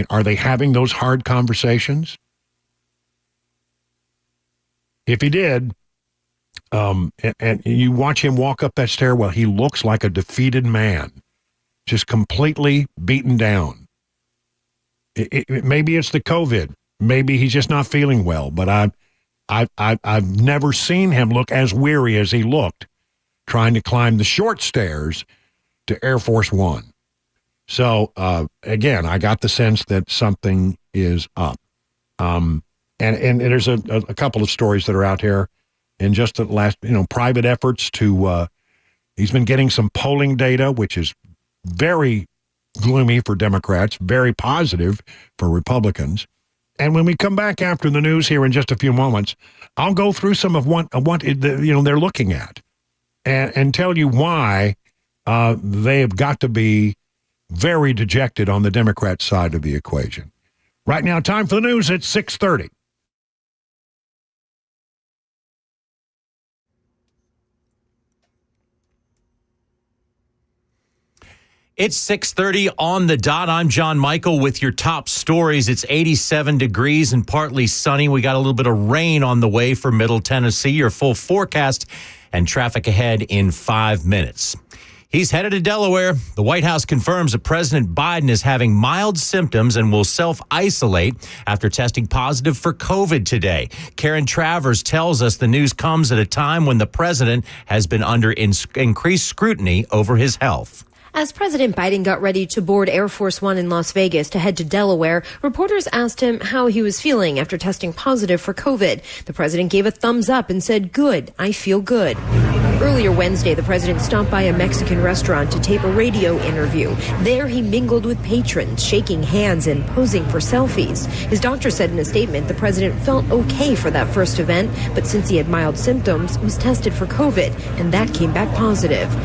Are they having those hard conversations? If he did, and you watch him walk up that stairwell, he looks like a defeated man, just completely beaten down. Maybe it's the COVID. Maybe he's just not feeling well, but I've never seen him look as weary as he looked trying to climb the short stairs to Air Force One. So, again, I got the sense that something is up. And there's a couple of stories that are out here in just the last, private efforts to, he's been getting some polling data, which is very gloomy for Democrats, very positive for Republicans. And when we come back after the news here in just a few moments, I'll go through some of what they're looking at and tell you why they have got to be very dejected on the Democrat side of the equation. Right now, time for the news at 6:30. It's 6:30 on the dot. I'm John Michael with your top stories. It's 87 degrees and partly sunny. We got a little bit of rain on the way for Middle Tennessee. Your full forecast and traffic ahead in 5 minutes. He's headed to Delaware. The White House confirms that President Biden is having mild symptoms and will self-isolate after testing positive for COVID today. Karen Travers tells us the news comes at a time when the president has been under increased scrutiny over his health. As President Biden got ready to board Air Force One in Las Vegas to head to Delaware, reporters asked him how he was feeling after testing positive for COVID. The president gave a thumbs up and said, "Good, I feel good." Earlier Wednesday, the president stopped by a Mexican restaurant to tape a radio interview. There, he mingled with patrons, shaking hands and posing for selfies. His doctor said in a statement the president felt okay for that first event, but since he had mild symptoms, was tested for COVID, and that came back positive.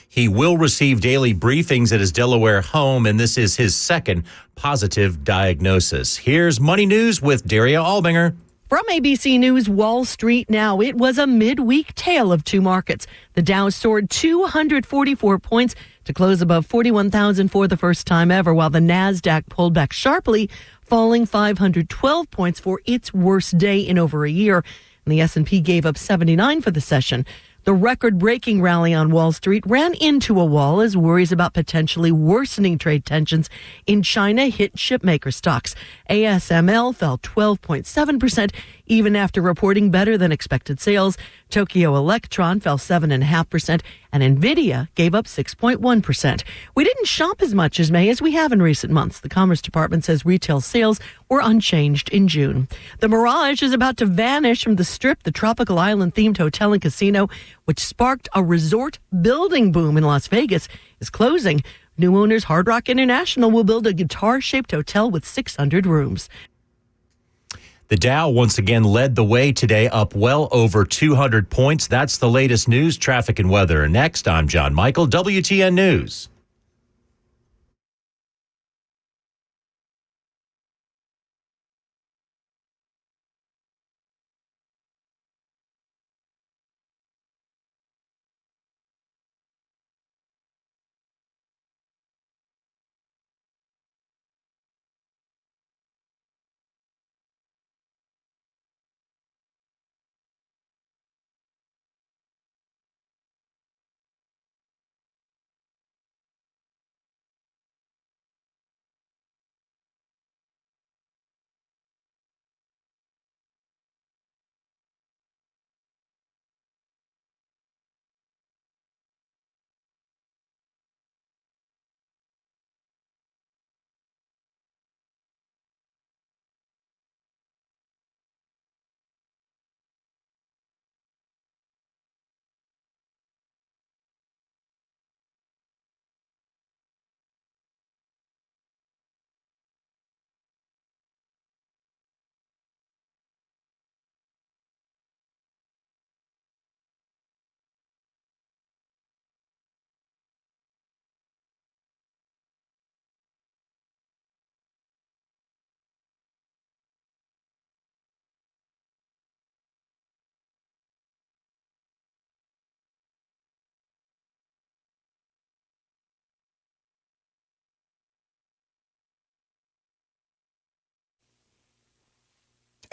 He will receive daily briefings at his Delaware home, and this is his second positive diagnosis. Here's Money News with Daria Albinger. From ABC News Wall Street now, it was a midweek tale of two markets. The Dow soared 244 points to close above 41,000 for the first time ever, while the NASDAQ pulled back sharply, falling 512 points for its worst day in over a year. And the S&P gave up 79 for the session. The record-breaking rally on Wall Street ran into a wall as worries about potentially worsening trade tensions in China hit chipmaker stocks. ASML fell 12.7%, even after reporting better than expected sales. Tokyo Electron fell 7.5%, and NVIDIA gave up 6.1%. We didn't shop as much as May as we have in recent months. The Commerce Department says retail sales were unchanged in June. The Mirage is about to vanish from the Strip, the tropical island-themed hotel and casino, which sparked a resort building boom in Las Vegas, is closing. New owners Hard Rock International will build a guitar-shaped hotel with 600 rooms. The Dow once again led the way today, up well over 200 points. That's the latest news, traffic, and weather. Next, I'm John Michael, WTN News.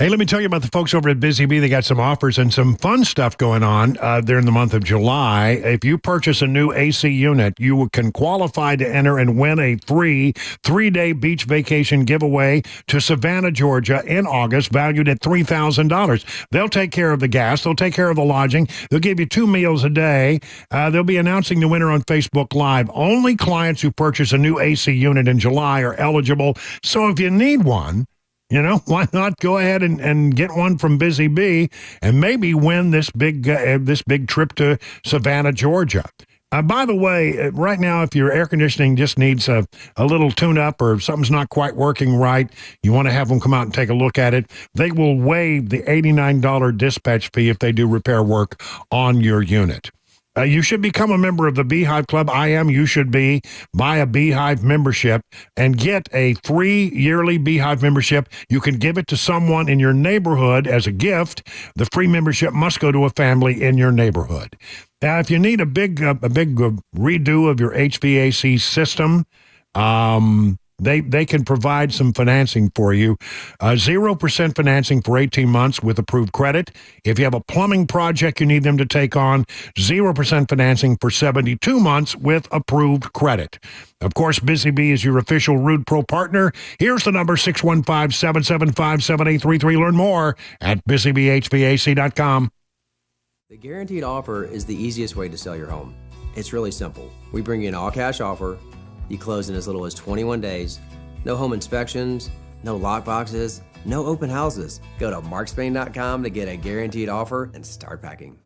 Hey, let me tell you about the folks over at Busy Bee. They got some offers and some fun stuff going on there in the month of July. If you purchase a new AC unit, you can qualify to enter and win a free 3-day beach vacation giveaway to Savannah, Georgia in August, valued at $3,000. They'll take care of the gas. They'll take care of the lodging. They'll give you 2 meals a day. They'll be announcing the winner on Facebook Live. Only clients who purchase a new AC unit in July are eligible. So if you need one, why not go ahead and get one from Busy Bee and maybe win this big trip to Savannah, Georgia. By the way, right now, if your air conditioning just needs a little tune-up or something's not quite working right, you want to have them come out and take a look at it, they will waive the $89 dispatch fee if they do repair work on your unit. You should become a member of the Beehive Club. I am. You should be. Buy a Beehive membership and get a free yearly Beehive membership. You can give it to someone in your neighborhood as a gift. The free membership must go to a family in your neighborhood. Now, if you need a big redo of your HVAC system, They can provide some financing for you. 0% financing for 18 months with approved credit. If you have a plumbing project you need them to take on, 0% financing for 72 months with approved credit. Of course, Busy Bee is your official Rude Pro partner. Here's the number, 615-775-7833. Learn more at busybeehvac.com. The guaranteed offer is the easiest way to sell your home. It's really simple. We bring you an all-cash offer. You close in as little as 21 days. No home inspections, no lock boxes, no open houses. Go to markspain.com to get a guaranteed offer and start packing.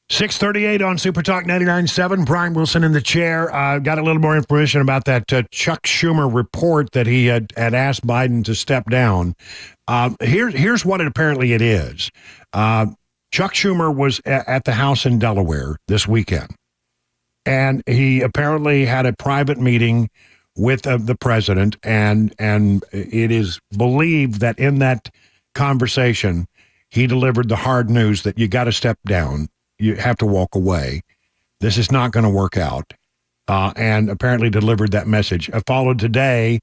.638 on Super Talk 99.7. Brian Wilson in the chair. Got a little more information about that Chuck Schumer report that he had asked Biden to step down. Here's what apparently it is. Chuck Schumer was at the House in Delaware this weekend, and he apparently had a private meeting with the president, and it is believed that in that conversation, he delivered the hard news that you got to step down. You have to walk away. This is not going to work out. And apparently delivered that message. Followed today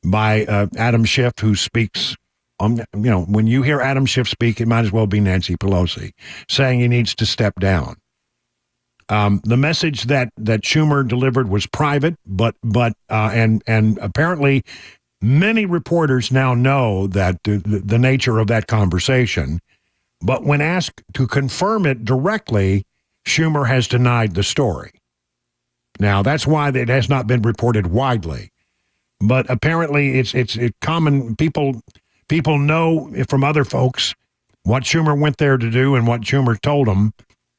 by Adam Schiff, who speaks. When you hear Adam Schiff speak, it might as well be Nancy Pelosi saying he needs to step down. The message that Schumer delivered was private, but apparently many reporters now know that the nature of that conversation. But when asked to confirm it directly, Schumer has denied the story. Now, that's why it has not been reported widely. But apparently it's common. People know from other folks what Schumer went there to do and what Schumer told them,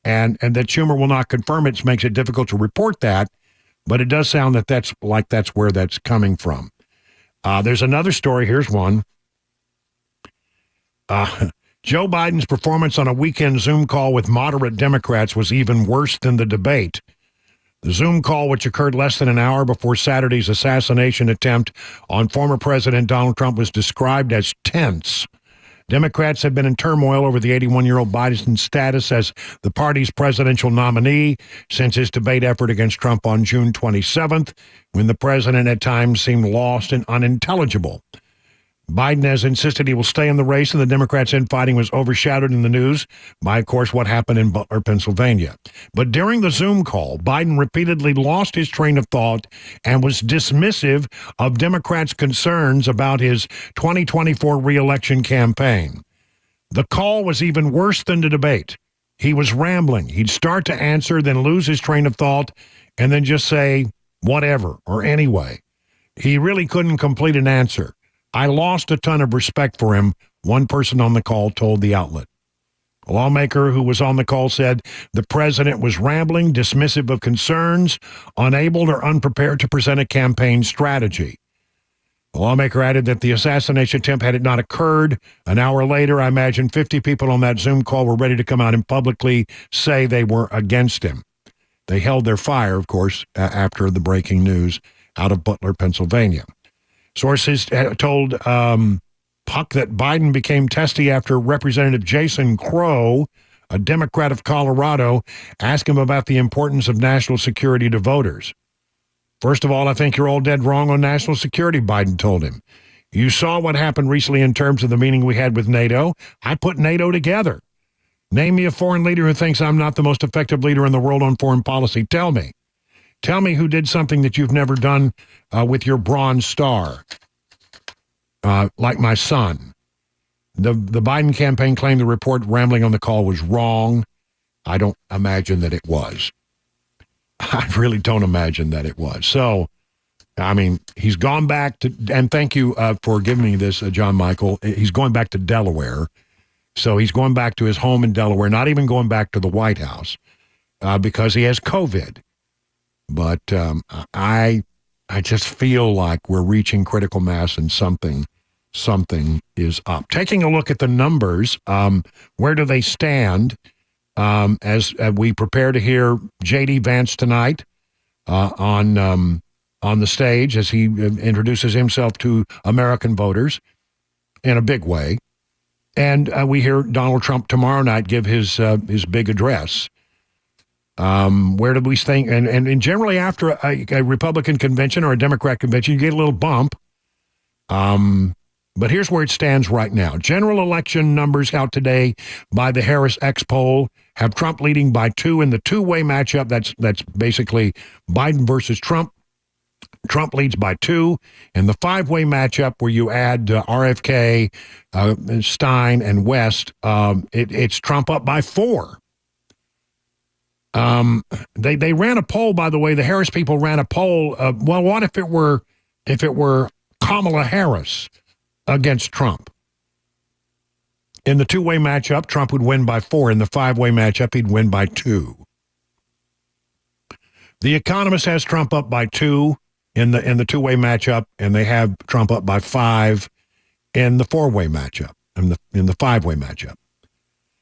and that Schumer will not confirm it makes it difficult to report that. But it does sound that that's where that's coming from. There's another story. Here's one. Joe Biden's performance on a weekend Zoom call with moderate Democrats was even worse than the debate. The Zoom call, which occurred less than an hour before Saturday's assassination attempt on former President Donald Trump, was described as tense. Democrats have been in turmoil over the 81-year-old Biden's status as the party's presidential nominee since his debate effort against Trump on June 27th, when the president at times seemed lost and unintelligible. Biden has insisted he will stay in the race, and the Democrats' infighting was overshadowed in the news by, of course, what happened in Butler, Pennsylvania. But during the Zoom call, Biden repeatedly lost his train of thought and was dismissive of Democrats' concerns about his 2024 re-election campaign. The call was even worse than the debate. He was rambling. He'd start to answer, then lose his train of thought, and then just say, whatever, or anyway. He really couldn't complete an answer. I lost a ton of respect for him, one person on the call told the outlet. A lawmaker who was on the call said the president was rambling, dismissive of concerns, unable or unprepared to present a campaign strategy. The lawmaker added that the assassination attempt, had it not occurred an hour later, I imagine 50 people on that Zoom call were ready to come out and publicly say they were against him. They held their fire, of course, after the breaking news out of Butler, Pennsylvania. Sources told Puck that Biden became testy after Representative Jason Crow, a Democrat of Colorado, asked him about the importance of national security to voters. First of all, I think you're all dead wrong on national security, Biden told him. You saw what happened recently in terms of the meeting we had with NATO. I put NATO together. Name me a foreign leader who thinks I'm not the most effective leader in the world on foreign policy. Tell me. Tell me who did something that you've never done with your Bronze Star, like my son. The Biden campaign claimed the report rambling on the call was wrong. I don't imagine that it was. I really don't imagine that it was. So, I mean, he's gone back to, and thank you for giving me this, John Michael. He's going back to Delaware. So he's going back to his home in Delaware, not even going back to the White House because he has COVID. But I just feel like we're reaching critical mass and something is up. Taking a look at the numbers, where do they stand as we prepare to hear J.D. Vance tonight on the stage as he introduces himself to American voters in a big way. And we hear Donald Trump tomorrow night give his big address. Where do we think? And generally after a Republican convention or a Democrat convention, you get a little bump. But here's where it stands right now. General election numbers out today by the Harris X poll have Trump leading by 2 in the two-way matchup. That's basically Biden versus Trump. Trump leads by 2. In the 5-way matchup where you add RFK, Stein, and West, it's Trump up by 4. They ran a poll, by the way. The Harris people ran a poll. Well, what if it were Kamala Harris against Trump? In the 2-way matchup, Trump would win by 4. In the 5-way matchup, he'd win by 2. The Economist has Trump up by 2 in the 2-way matchup, and they have Trump up by 5 in the 4-way matchup, in the 5-way matchup.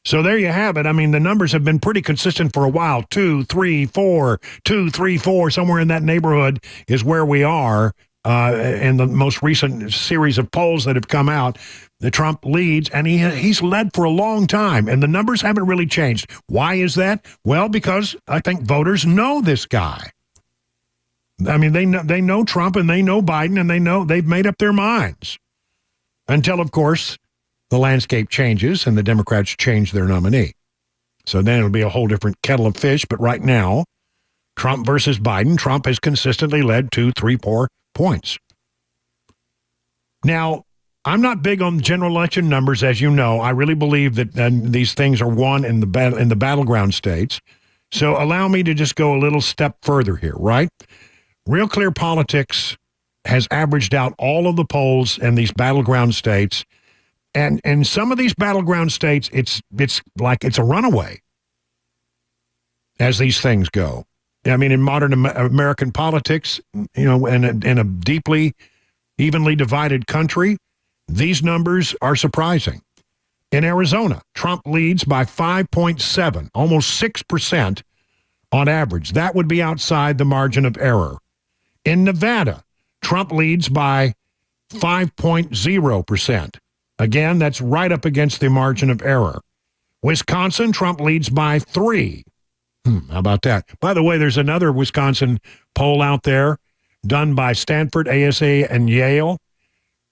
So there you have it. I mean, the numbers have been pretty consistent for a while. 2, 3, 4, 2, 3, 4, somewhere in that neighborhood is where we are in the most recent series of polls that have come out. The Trump leads, and he's led for a long time, and the numbers haven't really changed. Why is that? Well, because I think voters know this guy. I mean, they know Trump, and they know Biden, and they've made up their minds. Until, of course, the landscape changes and the Democrats change their nominee. So then it'll be a whole different kettle of fish. But right now, Trump versus Biden, Trump has consistently led 2, 3, 4 points. Now, I'm not big on general election numbers, as you know. I really believe that these things are won in the battleground states. So allow me to just go a little step further here, right? Real Clear Politics has averaged out all of the polls in these battleground states. And in some of these battleground states, it's like it's a runaway as these things go. I mean, in modern American politics, you know, in a deeply, evenly divided country, these numbers are surprising. In Arizona, Trump leads by 5.7, almost 6% on average. That would be outside the margin of error. In Nevada, Trump leads by 5.0%. Again, that's right up against the margin of error. Wisconsin, Trump leads by 3. How about that? By the way, there's another Wisconsin poll out there done by Stanford, ASA, and Yale.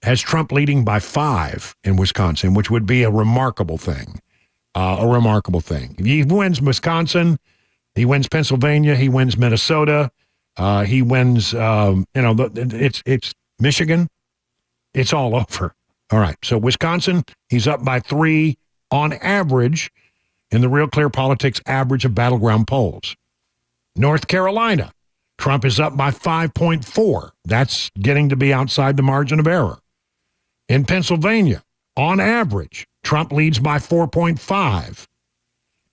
Has Trump leading by 5 in Wisconsin, which would be a remarkable thing. If he wins Wisconsin, he wins Pennsylvania, he wins Minnesota, he wins, it's Michigan. It's all over. All right, so Wisconsin, he's up by 3 on average in the Real Clear Politics average of battleground polls. North Carolina, Trump is up by 5.4. That's getting to be outside the margin of error. In Pennsylvania, on average, Trump leads by 4.5.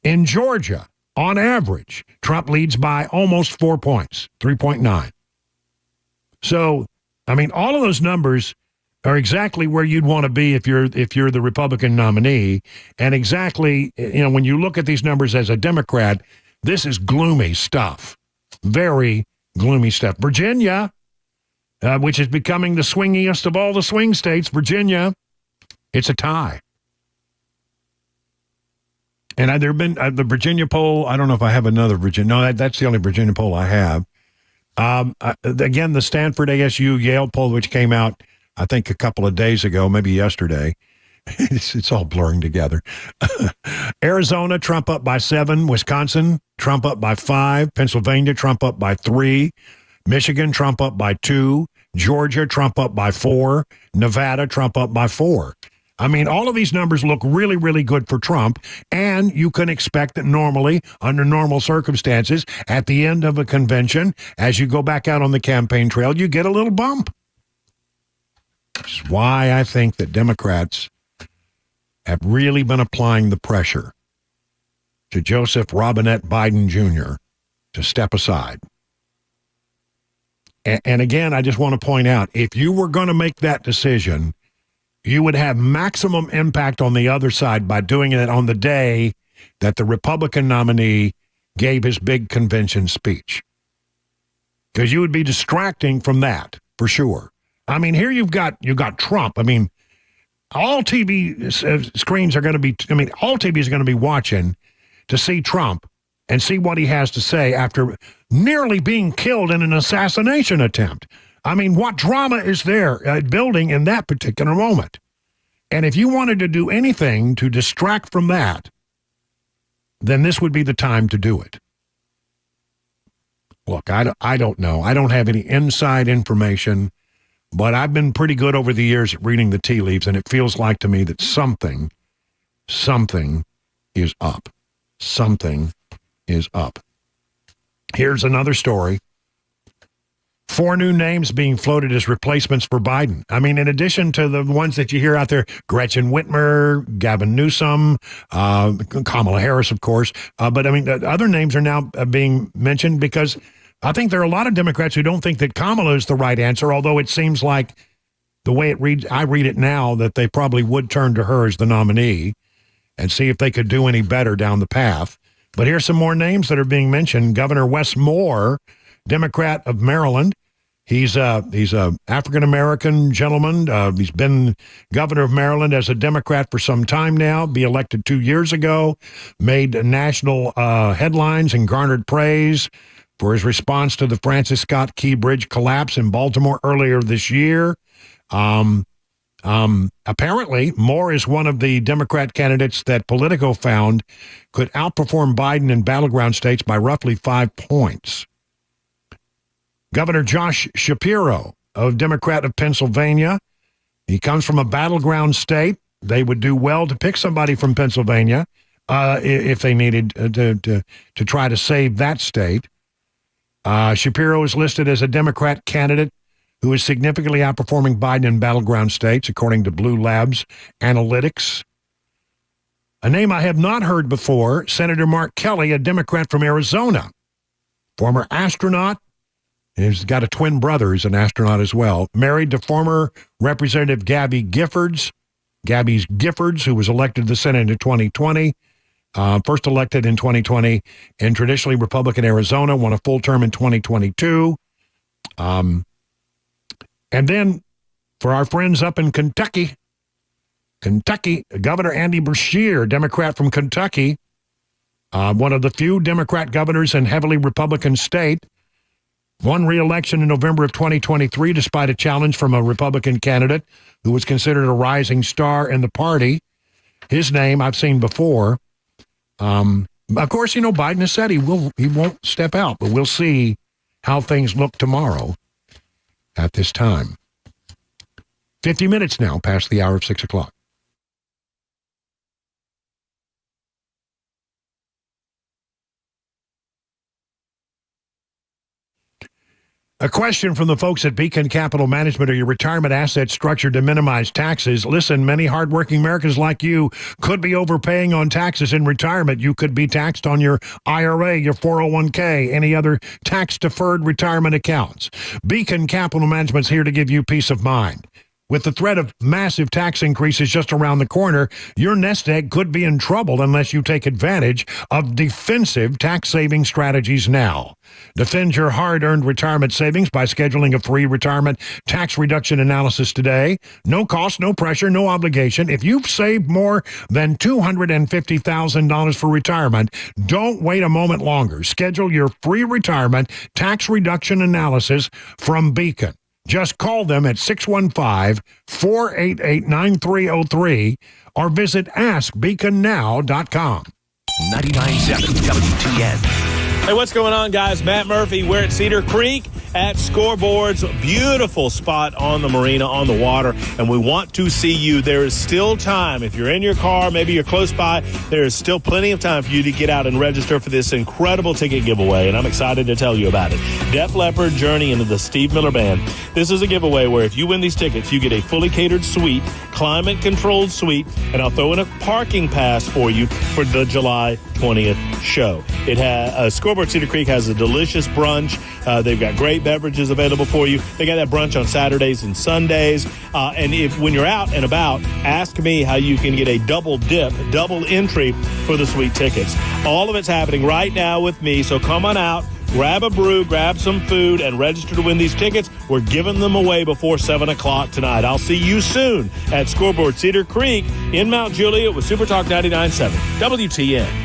In Georgia, on average, Trump leads by almost 4 points, 3.9. So, I mean, all of those numbers are exactly where you'd want to be if you're the Republican nominee. And exactly, you know, when you look at these numbers as a Democrat, this is gloomy stuff. Very gloomy stuff. Virginia, which is becoming the swingiest of all the swing states, Virginia, it's a tie. And there have been the Virginia poll. I don't know if I have another Virginia. No, that's the only Virginia poll I have. Again, the Stanford, ASU, Yale poll, which came out, I think, a couple of days ago, maybe yesterday. It's all blurring together. Arizona, Trump up by 7. Wisconsin, Trump up by 5. Pennsylvania, Trump up by 3. Michigan, Trump up by 2. Georgia, Trump up by 4. Nevada, Trump up by 4. I mean, all of these numbers look really, really good for Trump, and you can expect that normally, under normal circumstances, at the end of a convention, as you go back out on the campaign trail, you get a little bump. Which is why I think that Democrats have really been applying the pressure to Joseph Robinette Biden Jr. to step aside. And again, I just want to point out, if you were going to make that decision, you would have maximum impact on the other side by doing it on the day that the Republican nominee gave his big convention speech. Because you would be distracting from that, for sure. I mean, here you've got Trump. I mean, all TV screens are going to be, all TV is going to be watching to see Trump and see what he has to say after nearly being killed in an assassination attempt. I mean, what drama is there building in that particular moment? And if you wanted to do anything to distract from that, then this would be the time to do it. Look, I don't know. I don't have any inside information, but I've been pretty good over the years at reading the tea leaves, and it feels like to me that something is up. Something is up. Here's another story. 4 new names being floated as replacements for Biden. I mean, in addition to the ones that you hear out there, Gretchen Whitmer, Gavin Newsom, Kamala Harris, of course. But I mean, other names are now being mentioned because I think there are a lot of Democrats who don't think that Kamala is the right answer, although it seems like the way it reads, I read it now, that they probably would turn to her as the nominee and see if they could do any better down the path. But here's some more names that are being mentioned. Governor Wes Moore, Democrat of Maryland. He's a African-American gentleman. He's been governor of Maryland as a Democrat for some time now, be elected 2 years ago, made national headlines and garnered praise for his response to the Francis Scott Key Bridge collapse in Baltimore earlier this year. Apparently, Moore is one of the Democrat candidates that Politico found could outperform Biden in battleground states by roughly 5 points. Governor Josh Shapiro, a Democrat of Pennsylvania, he comes from a battleground state. They would do well to pick somebody from Pennsylvania if they needed to try to save that state. Shapiro is listed as a Democrat candidate who is significantly outperforming Biden in battleground states, according to Blue Labs Analytics. A name I have not heard before, Senator Mark Kelly, a Democrat from Arizona, former astronaut. He's got a twin brother who's an astronaut as well. Married to former Representative Gabby Giffords, who was elected to the Senate in 2020. First elected in 2020 in traditionally Republican Arizona, won a full term in 2022. And then for our friends up in Kentucky, Governor Andy Beshear, Democrat from Kentucky, one of the few Democrat governors in heavily Republican state, won re-election in November of 2023 despite a challenge from a Republican candidate who was considered a rising star in the party. His name I've seen before. Of course, Biden has said he won't step out, but we'll see how things look tomorrow at this time. 50 minutes now past the hour of 6 o'clock. A question from the folks at Beacon Capital Management. Are your retirement assets structured to minimize taxes? Listen, many hardworking Americans like you could be overpaying on taxes in retirement. You could be taxed on your IRA, your 401k, any other tax-deferred retirement accounts. Beacon Capital Management's here to give you peace of mind. With the threat of massive tax increases just around the corner, your nest egg could be in trouble unless you take advantage of defensive tax-saving strategies now. Defend your hard-earned retirement savings by scheduling a free retirement tax reduction analysis today. No cost, no pressure, no obligation. If you've saved more than $250,000 for retirement, don't wait a moment longer. Schedule your free retirement tax reduction analysis from Beacon. Just call them at 615-488-9303 or visit askbeaconnow.com. 99.7 WTN. Hey, what's going on, guys? Matt Murphy. We're at Cedar Creek at Scoreboard's beautiful spot on the marina, on the water, and we want to see you. There is still time. If you're in your car, maybe you're close by, there is still plenty of time for you to get out and register for this incredible ticket giveaway, and I'm excited to tell you about it. Def Leppard, Journey, and the Steve Miller Band. This is a giveaway where if you win these tickets, you get a fully catered suite, climate-controlled suite, and I'll throw in a parking pass for you for the July 20th show. It has Scoreboard Cedar Creek has a delicious brunch. They've got great beverages available for you. They got that brunch on Saturdays and Sundays. And if when you're out and about, ask me how you can get a double entry for the sweet tickets. All of it's happening right now with me. So come on out, grab a brew, grab some food, and register to win these tickets. We're giving them away before 7 o'clock tonight. I'll see you soon at Scoreboard Cedar Creek in Mount Juliet with Super Talk 99.7 WTN.